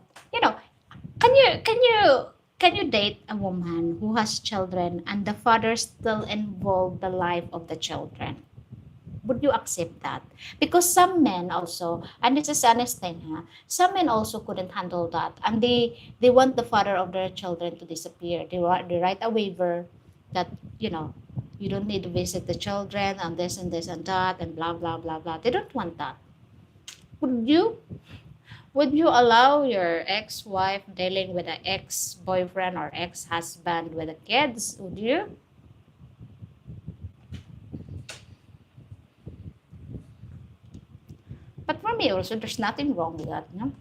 can you date a woman who has children and the father still involved the life of the children? Would you accept that? Because some men also, and this is honest thing, some men also couldn't handle that, and they want the father of their children to disappear. They write a waiver that you don't need to visit the children and this and this and that and blah blah blah blah. They don't want that. Would you? Would you allow your ex-wife dealing with an ex-boyfriend or ex-husband with the kids? Would you? But for me also, there's nothing wrong with that, no?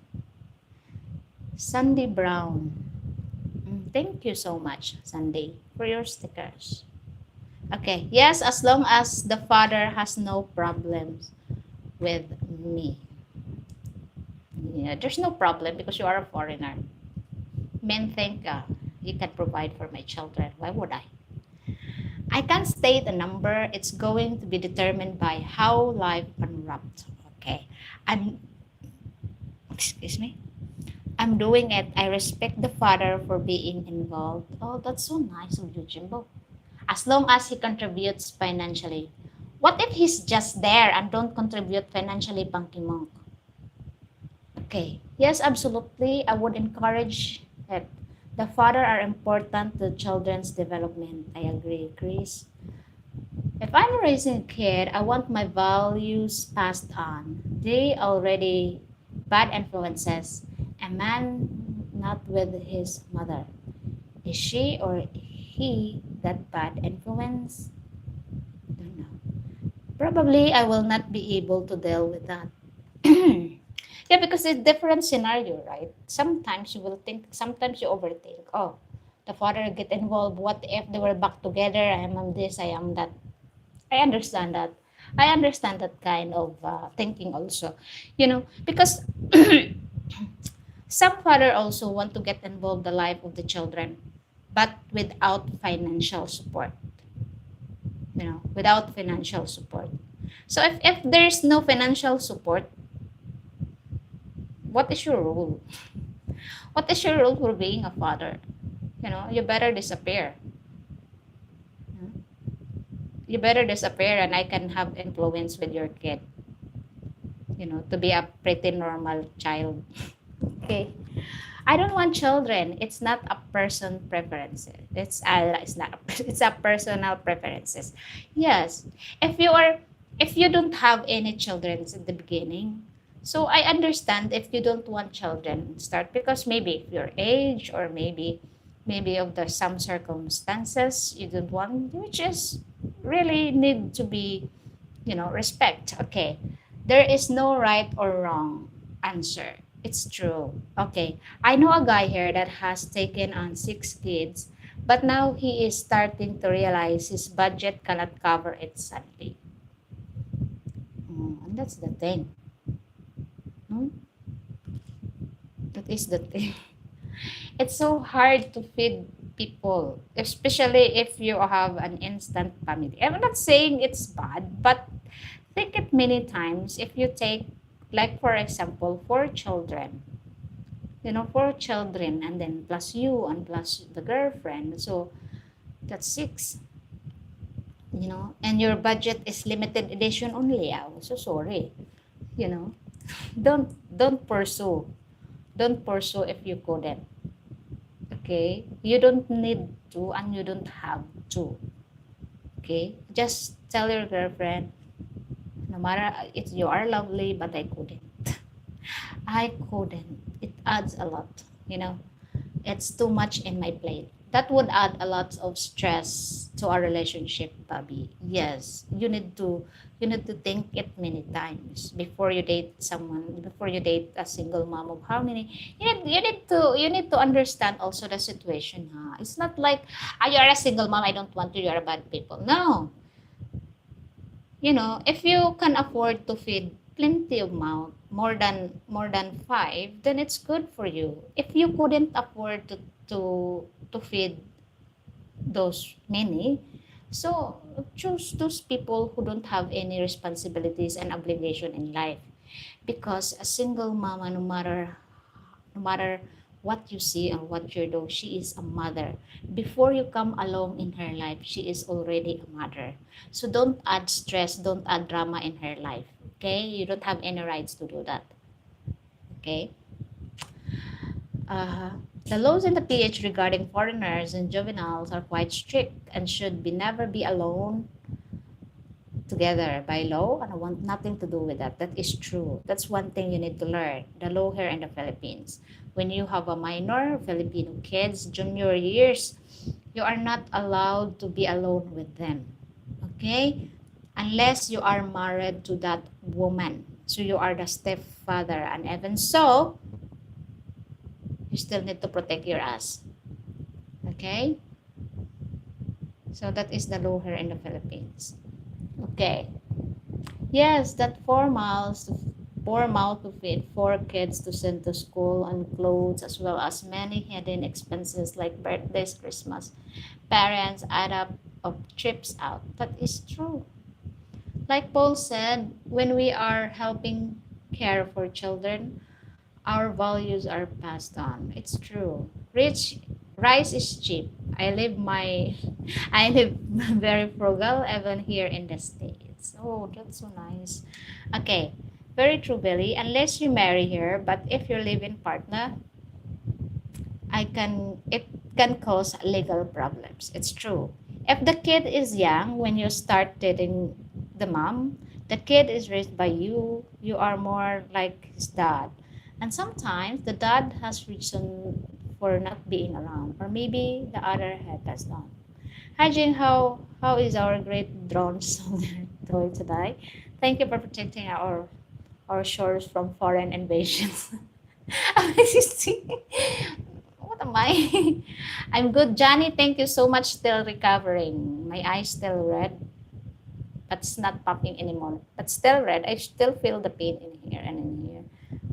Sandy Brown. Thank you so much, Sandy, for your stickers. Okay, yes, as long as the father has no problems with me. Yeah, there's no problem because you are a foreigner. Men think you can provide for my children. Why would I? I can't state a number. It's going to be determined by how life unwrapped. Okay. Excuse me. I'm doing it. I respect the father for being involved. Oh, that's so nice of you, Jimbo. As long as he contributes financially. What if he's just there and don't contribute financially, Punky Monk? Okay. Yes, absolutely. I would encourage it. The father are important to children's development. I agree, Chris. If I'm raising a kid, I want my values passed on. They already bad influences. A man not with his mother. Is she or he that bad influence? Don't know. Probably I will not be able to deal with that. Yeah, because it's different scenario, right? Sometimes you will think, sometimes you overthink. Oh, the father get involved. What if they were back together? I am this, I am that. I understand that. I understand that kind of thinking also. Because some father also want to get involved the life of the children, but without financial support. Without financial support. So if there's no financial support, what is your role? What is your role for being a father? You better disappear. You better disappear and I can have influence with your kid, to be a pretty normal child. Okay. I don't want children. It's not a person preference. It's not a, it's a personal preferences. Yes. If you are if you don't have any children at the beginning, so I understand if you don't want children start because maybe your age or maybe of the some circumstances you don't want, which is really need to be, respect. Okay. There is no right or wrong answer. It's true. Okay. I know a guy here that has taken on 6 kids, but now he is starting to realize his budget cannot cover it sadly. And that's the thing. Hmm? That is the thing. It's so hard to feed people, especially if you have an instant family. I'm not saying it's bad, but think it many times. If you take, like, for example, 4 children, 4 children, and then plus you and plus the girlfriend. So that's 6, and your budget is limited edition only. I'm so sorry, you know. Don't pursue. Don't pursue if you couldn't. Okay? You don't need to and you don't have to. Okay? Just tell your girlfriend, no matter it's you are lovely, but I couldn't. I couldn't. It adds a lot, you know. It's too much in my plate. That would add a lot of stress to our relationship, Bobby. Yes, you need to think it many times before you date someone, before you date a single mom of how many. You need to understand also the situation, huh? It's not like, you are a single mom, I don't want you, you're a bad people. No, if you can afford to feed plenty of mouth, more than 5, then it's good for you. If you couldn't afford to feed those many, so choose those people who don't have any responsibilities and obligation in life. Because a single mama, no matter what you see and what you do, she is a mother. Before you come along in her life, she is already a mother. So don't add stress, don't add drama in her life. Okay? You don't have any rights to do that. Okay? Uh, the laws in the PH regarding foreigners and juveniles are quite strict and should be never be alone together by law, and I want nothing to do with that. That is true. That's one thing you need to learn. The law here in the Philippines. When you have a minor Filipino kids, junior years, you are not allowed to be alone with them. Okay? Unless you are married to that woman. So you are the stepfather. And even so, you still need to protect your ass. Okay? So that is the law here in the Philippines. Okay. Yes, that 4 miles to feed 4 kids to send to school and clothes, as well as many hidden expenses like birthdays, Christmas. Parents add up of trips out. That is true. Like Paul said, when we are helping care for children, Our values are passed on. It's true. Rich rice is cheap. I live my I live very frugal even here in the States. Oh, that's so nice. Okay. Very true, Billy. Unless you marry her, but if you live in partner, it can cause legal problems. It's true. If the kid is young when you start dating the mom, the kid is raised by you. You are more like his dad. And sometimes the dad has reason for not being around, or maybe the other head does not. Hi Jing, how is our great drone soldier doing today? Thank you for protecting our shores from foreign invasions. What am I? I'm good, Johnny. Thank you so much. Still recovering. My eyes still red, but it's not popping anymore. But still red. I still feel the pain in here and in here,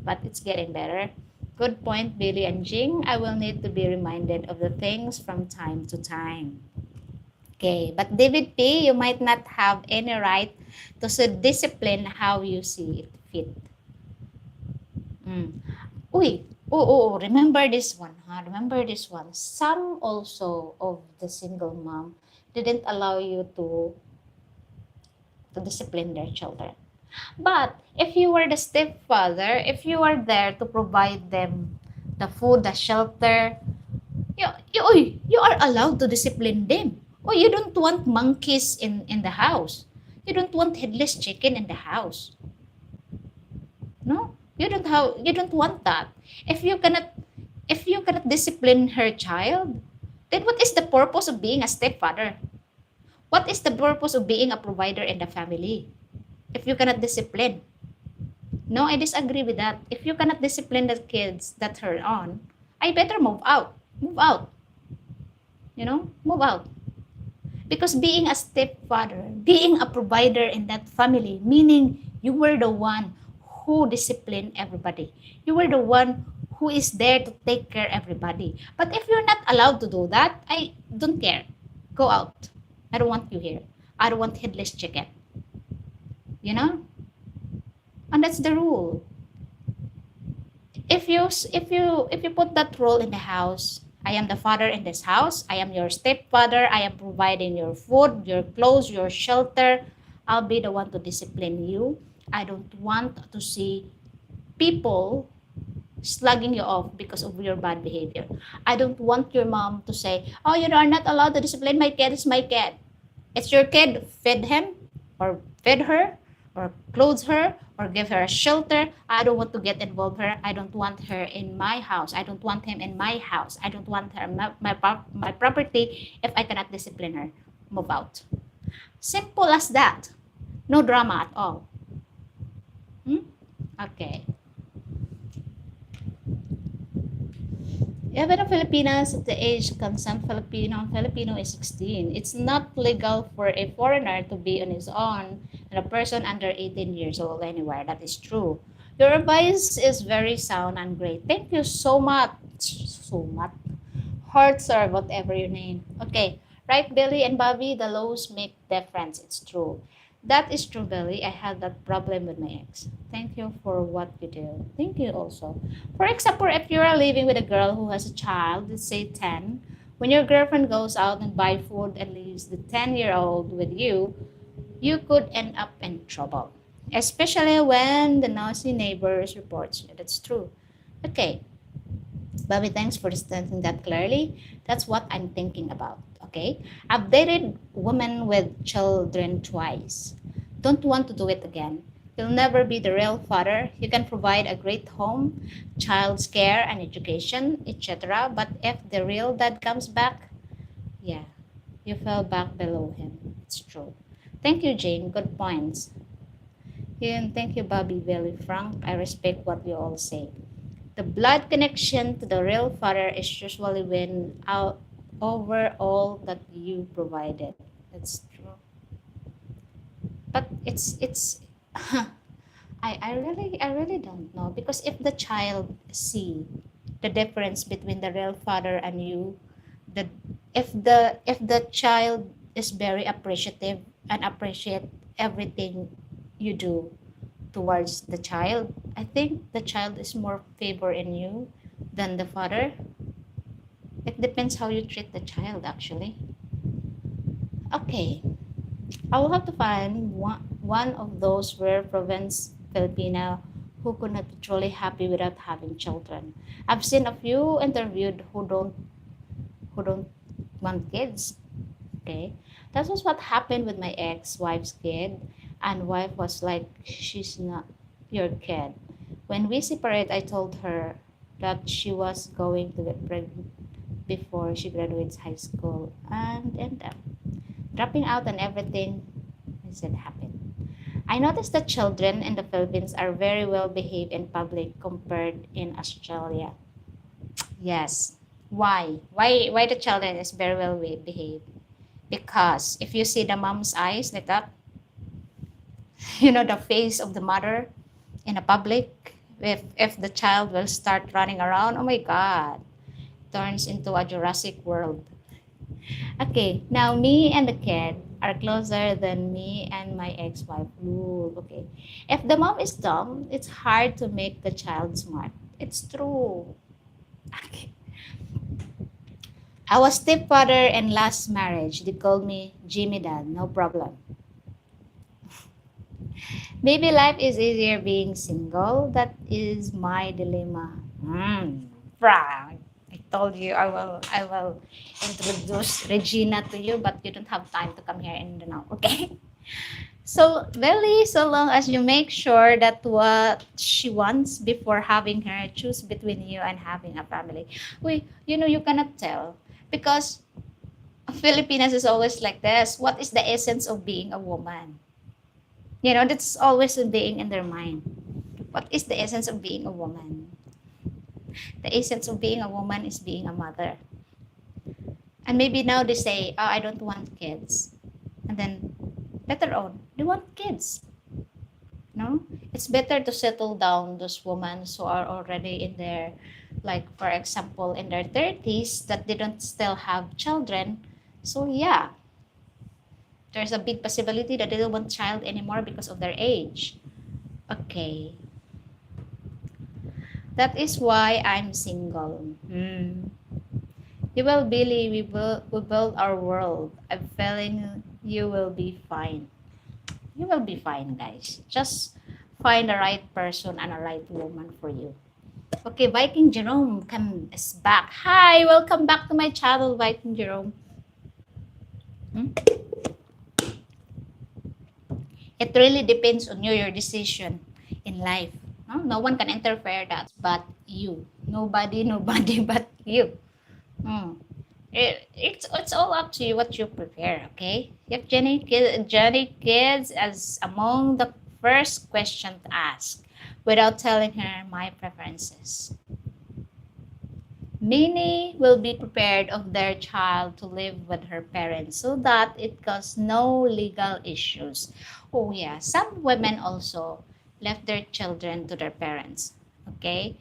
but it's getting better. Good point, Billy and Jing. I will need to be reminded of the things from time to time. Okay, but David P., you might not have any right to discipline how you see it fit. Mm. Uy, remember this one, huh? Remember this one. Some also of the single mom didn't allow you to discipline their children. But if you were the stepfather, if you are there to provide them the food, the shelter, you are allowed to discipline them. Oh, you don't want monkeys in the house. You don't want headless chicken in the house. No, you don't want that. If you cannot if you cannot discipline her child, then what is the purpose of being a stepfather? What is the purpose of being a provider in the family if you cannot discipline? No, I disagree with that. If you cannot discipline the kids that turn on, I better move out. Move out. Move out. Because being a stepfather, being a provider in that family, meaning you were the one who disciplined everybody. You were the one who is there to take care of everybody. But if you're not allowed to do that, I don't care. Go out. I don't want you here. I don't want headless chicken. You know? And that's the rule. If you put that role in the house, I am the father in this house, I am your stepfather, I am providing your food, your clothes, your shelter, I'll be the one to discipline you. I don't want to see people slugging you off because of your bad behavior. I don't want your mom to say, oh, you are not allowed to discipline my kid. It's my kid. It's your kid. Feed him or feed her or clothe her or give her a shelter. I don't want to get involved her. I don't want her in my house. I don't want him in my house. I don't want her my property if I cannot discipline her. Move out. Simple as that. No drama at all. Okay. Even in Filipinas, at the age consent Filipino is 16. It's not legal for a foreigner to be on his own and a person under 18 years old anywhere. That is true. Your advice is very sound and great. Thank you so much. So much. Hearts or whatever your name. Okay. Right, Billy and Bobby, the laws make difference. It's true. That is true, Billy. I had that problem with my ex. Thank you for what you do. Thank you also. For example, if you are living with a girl who has a child, let's say 10, when your girlfriend goes out and buy food and leaves the 10-year-old with you could end up in trouble. Especially when the nosy neighbors reports you. That's true. Okay. Bobby, thanks for stating that clearly. That's what I'm thinking about. Okay? I've dated women with children twice. Don't want to do it again. You'll never be the real father. You can provide a great home, child's care and education, etc. But if the real dad comes back, yeah, you fell back below him. It's true. Thank you, Jane. Good points. And thank you, Bobby. Very frank. I respect what you all say. The blood connection to the real father is usually win out over all that you provided. That's true. But it's I really don't know, because if the child see the difference between the real father and you, the if the child is very appreciative and appreciate everything you do towards the child, I think the child is more favor in you than the father. It depends how you treat the child, actually. Okay, I will have to find one of those rare province Filipino who could not be truly happy without having children. I've seen a few interviewed who don't want kids. Okay, that was what happened with my ex-wife's kid, and wife was like, "She's not your kid." When we separated, I told her that she was going to get pregnant before she graduates high school, and end up dropping out and everything. I said happened. I noticed that children in the Philippines are very well behaved in public compared in Australia. Yes. Why? Why the children is very well behaved? Because if you see the mom's eyes lit up, the face of the mother in a public, if the child will start running around, oh my God, turns into a Jurassic World. Okay, now me and the kid are closer than me and my ex-wife. Ooh, okay. If the mom is dumb, it's hard to make the child smart. It's true. Okay. I was stepfather in last marriage. They called me Jimmy Dad, no problem. Maybe life is easier being single. That is my dilemma. Frank, I told you I will introduce Regina to you, but you don't have time to come here and now. Okay. So Lily, so long as you make sure that what she wants before having her choose between you and having a family. You cannot tell because Filipinas is always like this. What is the essence of being a woman? That's always being in their mind. What is the essence of being a woman? The essence of being a woman is being a mother. And maybe now they say, oh, I don't want kids. And then later on, they want kids. No? It's better to settle down those women who are already in their, like, for example, in their 30s, that they don't still have children. So, yeah, there's a big possibility that they don't want child anymore because of their age. Okay. That is why I'm single. You will, Billy, we build our world. I'm feeling you will be fine. You will be fine, guys. Just find the right person and a right woman for you. Okay, Viking Jerome is back. Hi, welcome back to my channel, Viking Jerome. It really depends on you, your decision in life. No one can interfere that but you. Nobody but you. It's all up to you what you prepare, okay? If Jenny kids as among the first question to ask without telling her my preferences. Many will be prepared of their child to live with her parents so that it causes no legal issues. Oh yeah, some women also left their children to their parents, okay?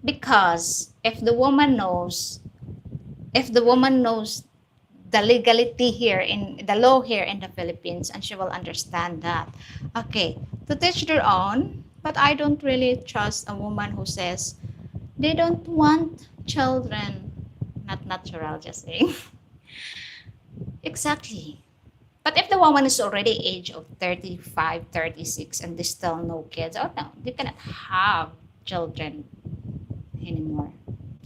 Because if the woman knows the legality here in the law here in the Philippines, and she will understand that. Okay, to teach their own, but I don't really trust a woman who says they don't want children. Not natural, just saying. Exactly. But if the woman is already age of 35, 36, and they still no kids, oh no, they cannot have children anymore.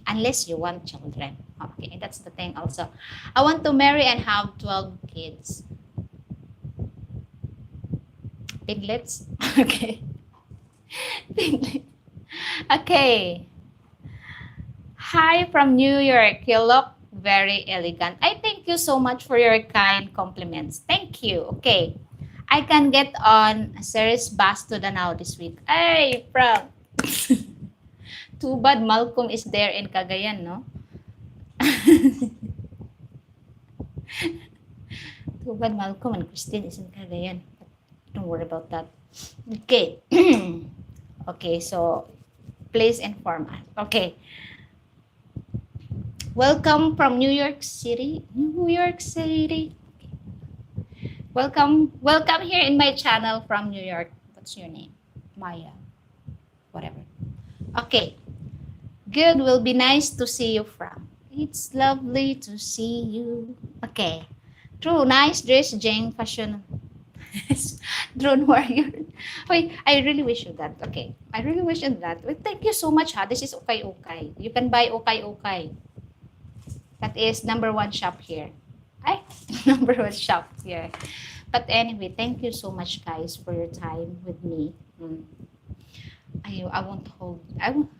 Unless you want children. Okay, that's the thing also. I want to marry and have 12 kids. Piglets? Okay. Piglets. Okay. Hi from New York. You look very elegant. I thank you so much for your kind compliments. Thank you. Okay. I can get on a series bus to Danao this week. Hey, Frank. Too bad Malcolm is there in Cagayan, no? Too bad Malcolm and Christine is in Cagayan. But don't worry about that. Okay. Okay, so please inform us. Okay. Welcome from New York City. New York City. Welcome here in my channel from New York. What's your name? Maya. whatever. Okay. Good will be nice to see you from. It's lovely to see you. Okay. True, nice dress, Jane, fashion. Drone warrior. Wait, I really wish you that. Okay. I really wish you that. Wait, thank you so much, ha. This is Okay Okay. You can buy Okay Okay. That is number one shop here. Ay, number one shop here. But anyway, thank you so much, guys, for your time with me. I won't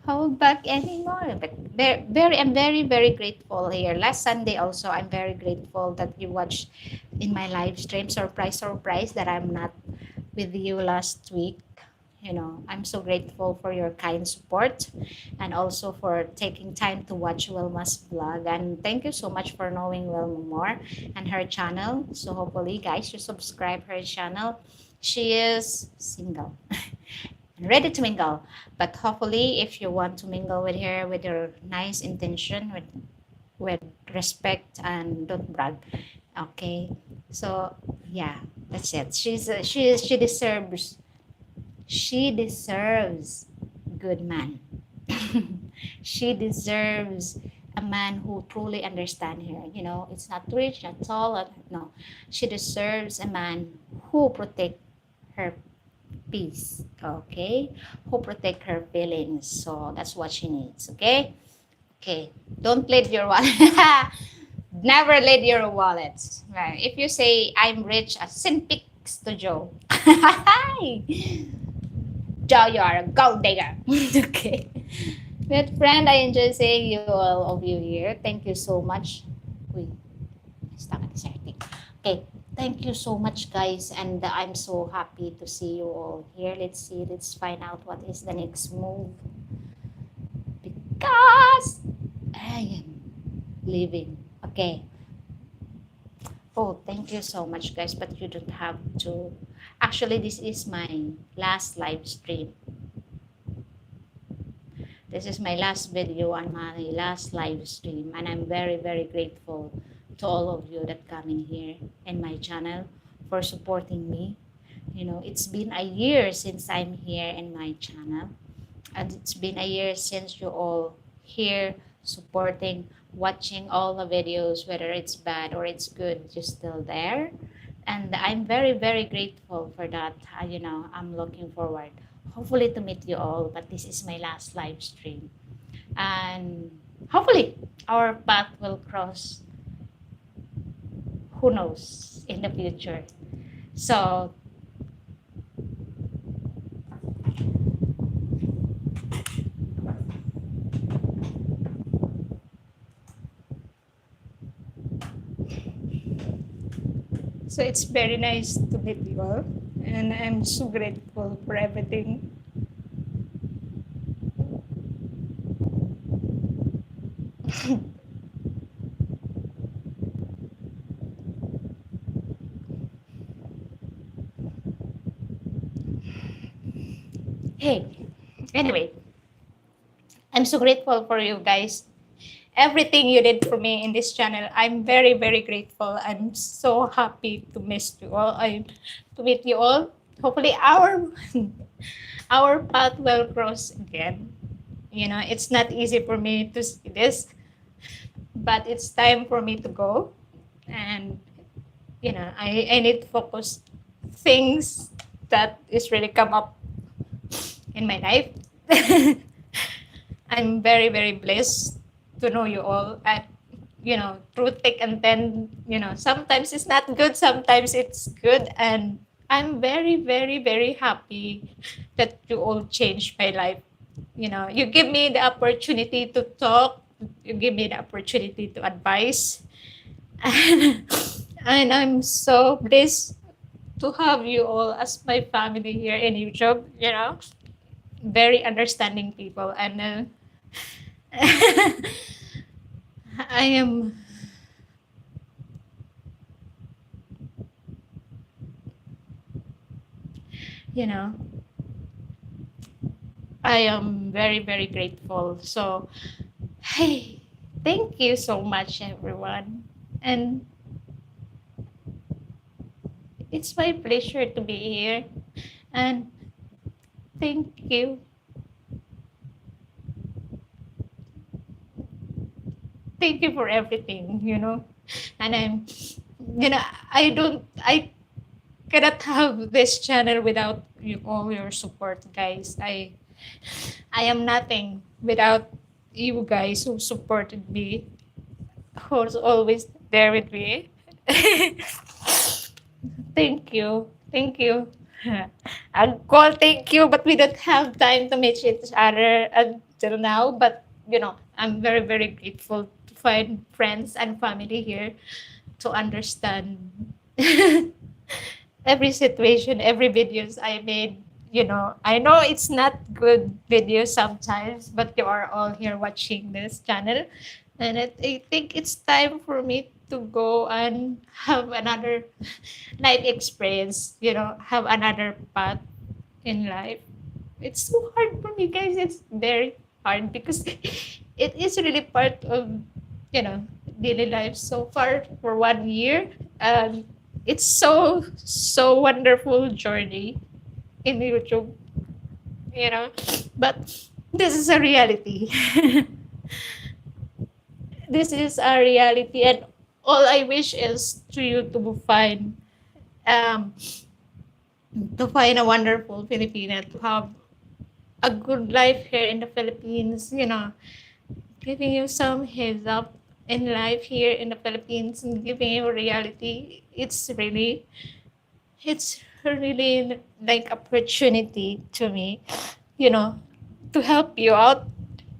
hold back anymore. But I'm very grateful here. Last Sunday also, I'm very grateful that you watched in my live stream. Surprise that I'm not with you last week. I'm so grateful for your kind support and also for taking time to watch Wilma's vlog. And thank you so much for knowing Wilma more and her channel. So hopefully, guys, you subscribe her channel. She is single. And ready to mingle. But hopefully, if you want to mingle with her with your nice intention, with respect and don't brag. Okay. So yeah, that's it. She deserves good man. She deserves a man who truly understands her. It's not rich, not tall, no. She deserves a man who protect her peace, okay? Who protect her feelings. So that's what she needs, okay? Okay, don't lead your wallet. Never lead your wallet. Right. If you say, I'm rich, send pics to Joe. Joe, you are a gold digger. Okay. But friend, I enjoy seeing you all of you here. Thank you so much. Wait, stuck at this thing. Okay, thank you so much, guys, and I'm so happy to see you all here. Let's see, let's find out what is the next move, because I am leaving. Okay. Oh, thank you so much, guys, but you don't have to. Actually, this is my last live stream. This is my last video on my last live stream, and I'm very grateful to all of you that come in here in my channel for supporting me. It's been a year since I'm here in my channel, and it's been a year since you all here supporting, watching all the videos, whether it's bad or it's good, you're still there. And I'm very grateful for that. I'm looking forward, hopefully, to meet you all, but this is my last live stream. And hopefully, our path will cross, who knows, in the future. So, it's very nice to meet you all, and I'm so grateful for everything. Hey, anyway, I'm so grateful for you guys. Everything you did for me in this channel, I'm very grateful. I'm so happy to miss you all. To meet you all. Hopefully, our path will cross again. It's not easy for me to see this, but it's time for me to go. And I need to focus things that is really come up in my life. I'm very blessed to know you all, and through thick and thin. Sometimes it's not good, sometimes it's good, and I'm very happy that you all changed my life. You give me the opportunity to talk, you give me the opportunity to advise, and I'm so blessed to have you all as my family here in YouTube. Very understanding people, and I am I am very grateful. So, hey, thank you so much, everyone. And it's my pleasure to be here. And thank you thank you for everything, you know. And I'm, you know, I cannot have this channel without you, all your support, guys. I am nothing without you guys who supported me, who's always there with me. Thank you. Thank you. I'd call thank you, but we don't have time to meet each other until now. But, you know, I'm very, very grateful to find friends and family here to understand every situation, every videos I made. You know, I know it's not good videos sometimes, but you are all here watching this channel. And I think it's time for me to go and have another life experience, you know, have another path in life. It's so hard for me, guys. It's very hard because it is really part of, you know, daily life so far for 1 year. It's so wonderful journey in YouTube, you know, but this is a reality. This is a reality, and all I wish is to you um to find a wonderful Filipina, to have a good life here in the Philippines, you know, giving you some heads up in life here in the Philippines and giving you reality. It's really like opportunity to me, you know, to help you out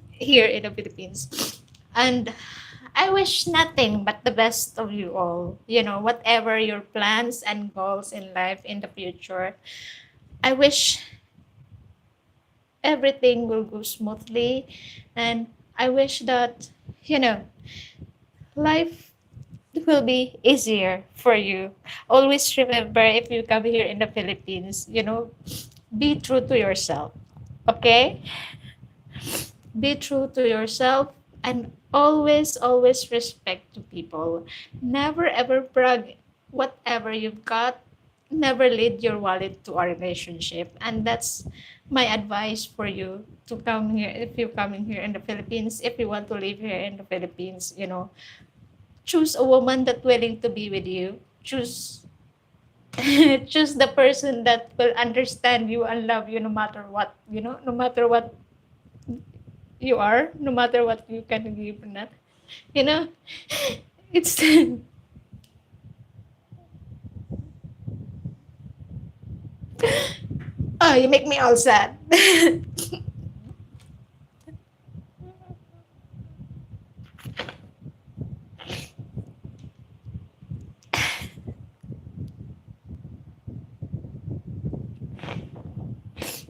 here in the Philippines. And I wish nothing but the best of you all. You know, whatever your plans and goals in life in the future, I wish everything will go smoothly. And I wish that, you know, life will be easier for you. Always remember, if you come here in the Philippines, you know, be true to yourself. Okay? Be true to yourself and always respect to people. Never ever brag whatever you've got. Never lead your wallet to a relationship. And that's my advice for you to come here. If you're coming here in the Philippines, if you want to live here in the Philippines, you know, choose a woman that willing to be with you. Choose choose the person that will understand you and love you no matter what, you know, no matter what you are, no matter what you can give or not. You know, it's oh, you make me all sad.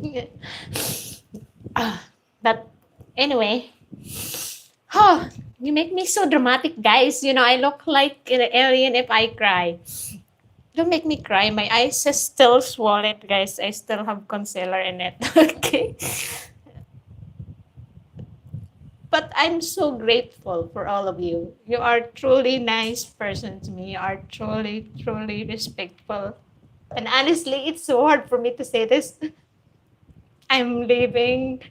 Yeah. But anyway, oh, you make me so dramatic, guys. You know, I look like an alien if I cry. Don't make me cry. My eyes are still swollen, guys. I still have concealer in it. Okay. But I'm so grateful for all of you. You are truly nice person to me. You are truly respectful. And honestly, it's so hard for me to say this. I'm leaving,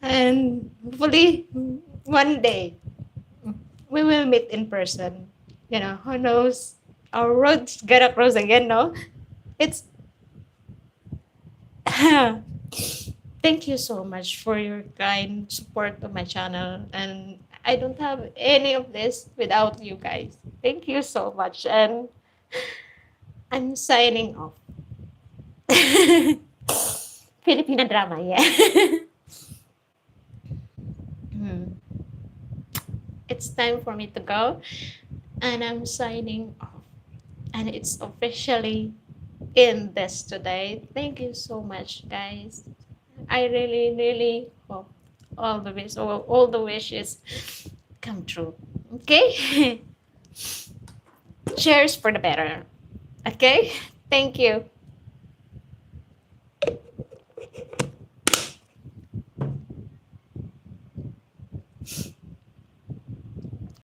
and hopefully one day we will meet in person. You know, who knows? Our roads gonna cross again, no? It's thank you so much for your kind support of my channel, and I don't have any of this without you guys. Thank you so much, and I'm signing off. Filipina drama, yeah. Hmm. It's time for me to go, and I'm signing off. And it's officially in this today. Thank you so much, guys. I really hope all the wishes come true. Okay? Cheers for the better. Okay? Thank you.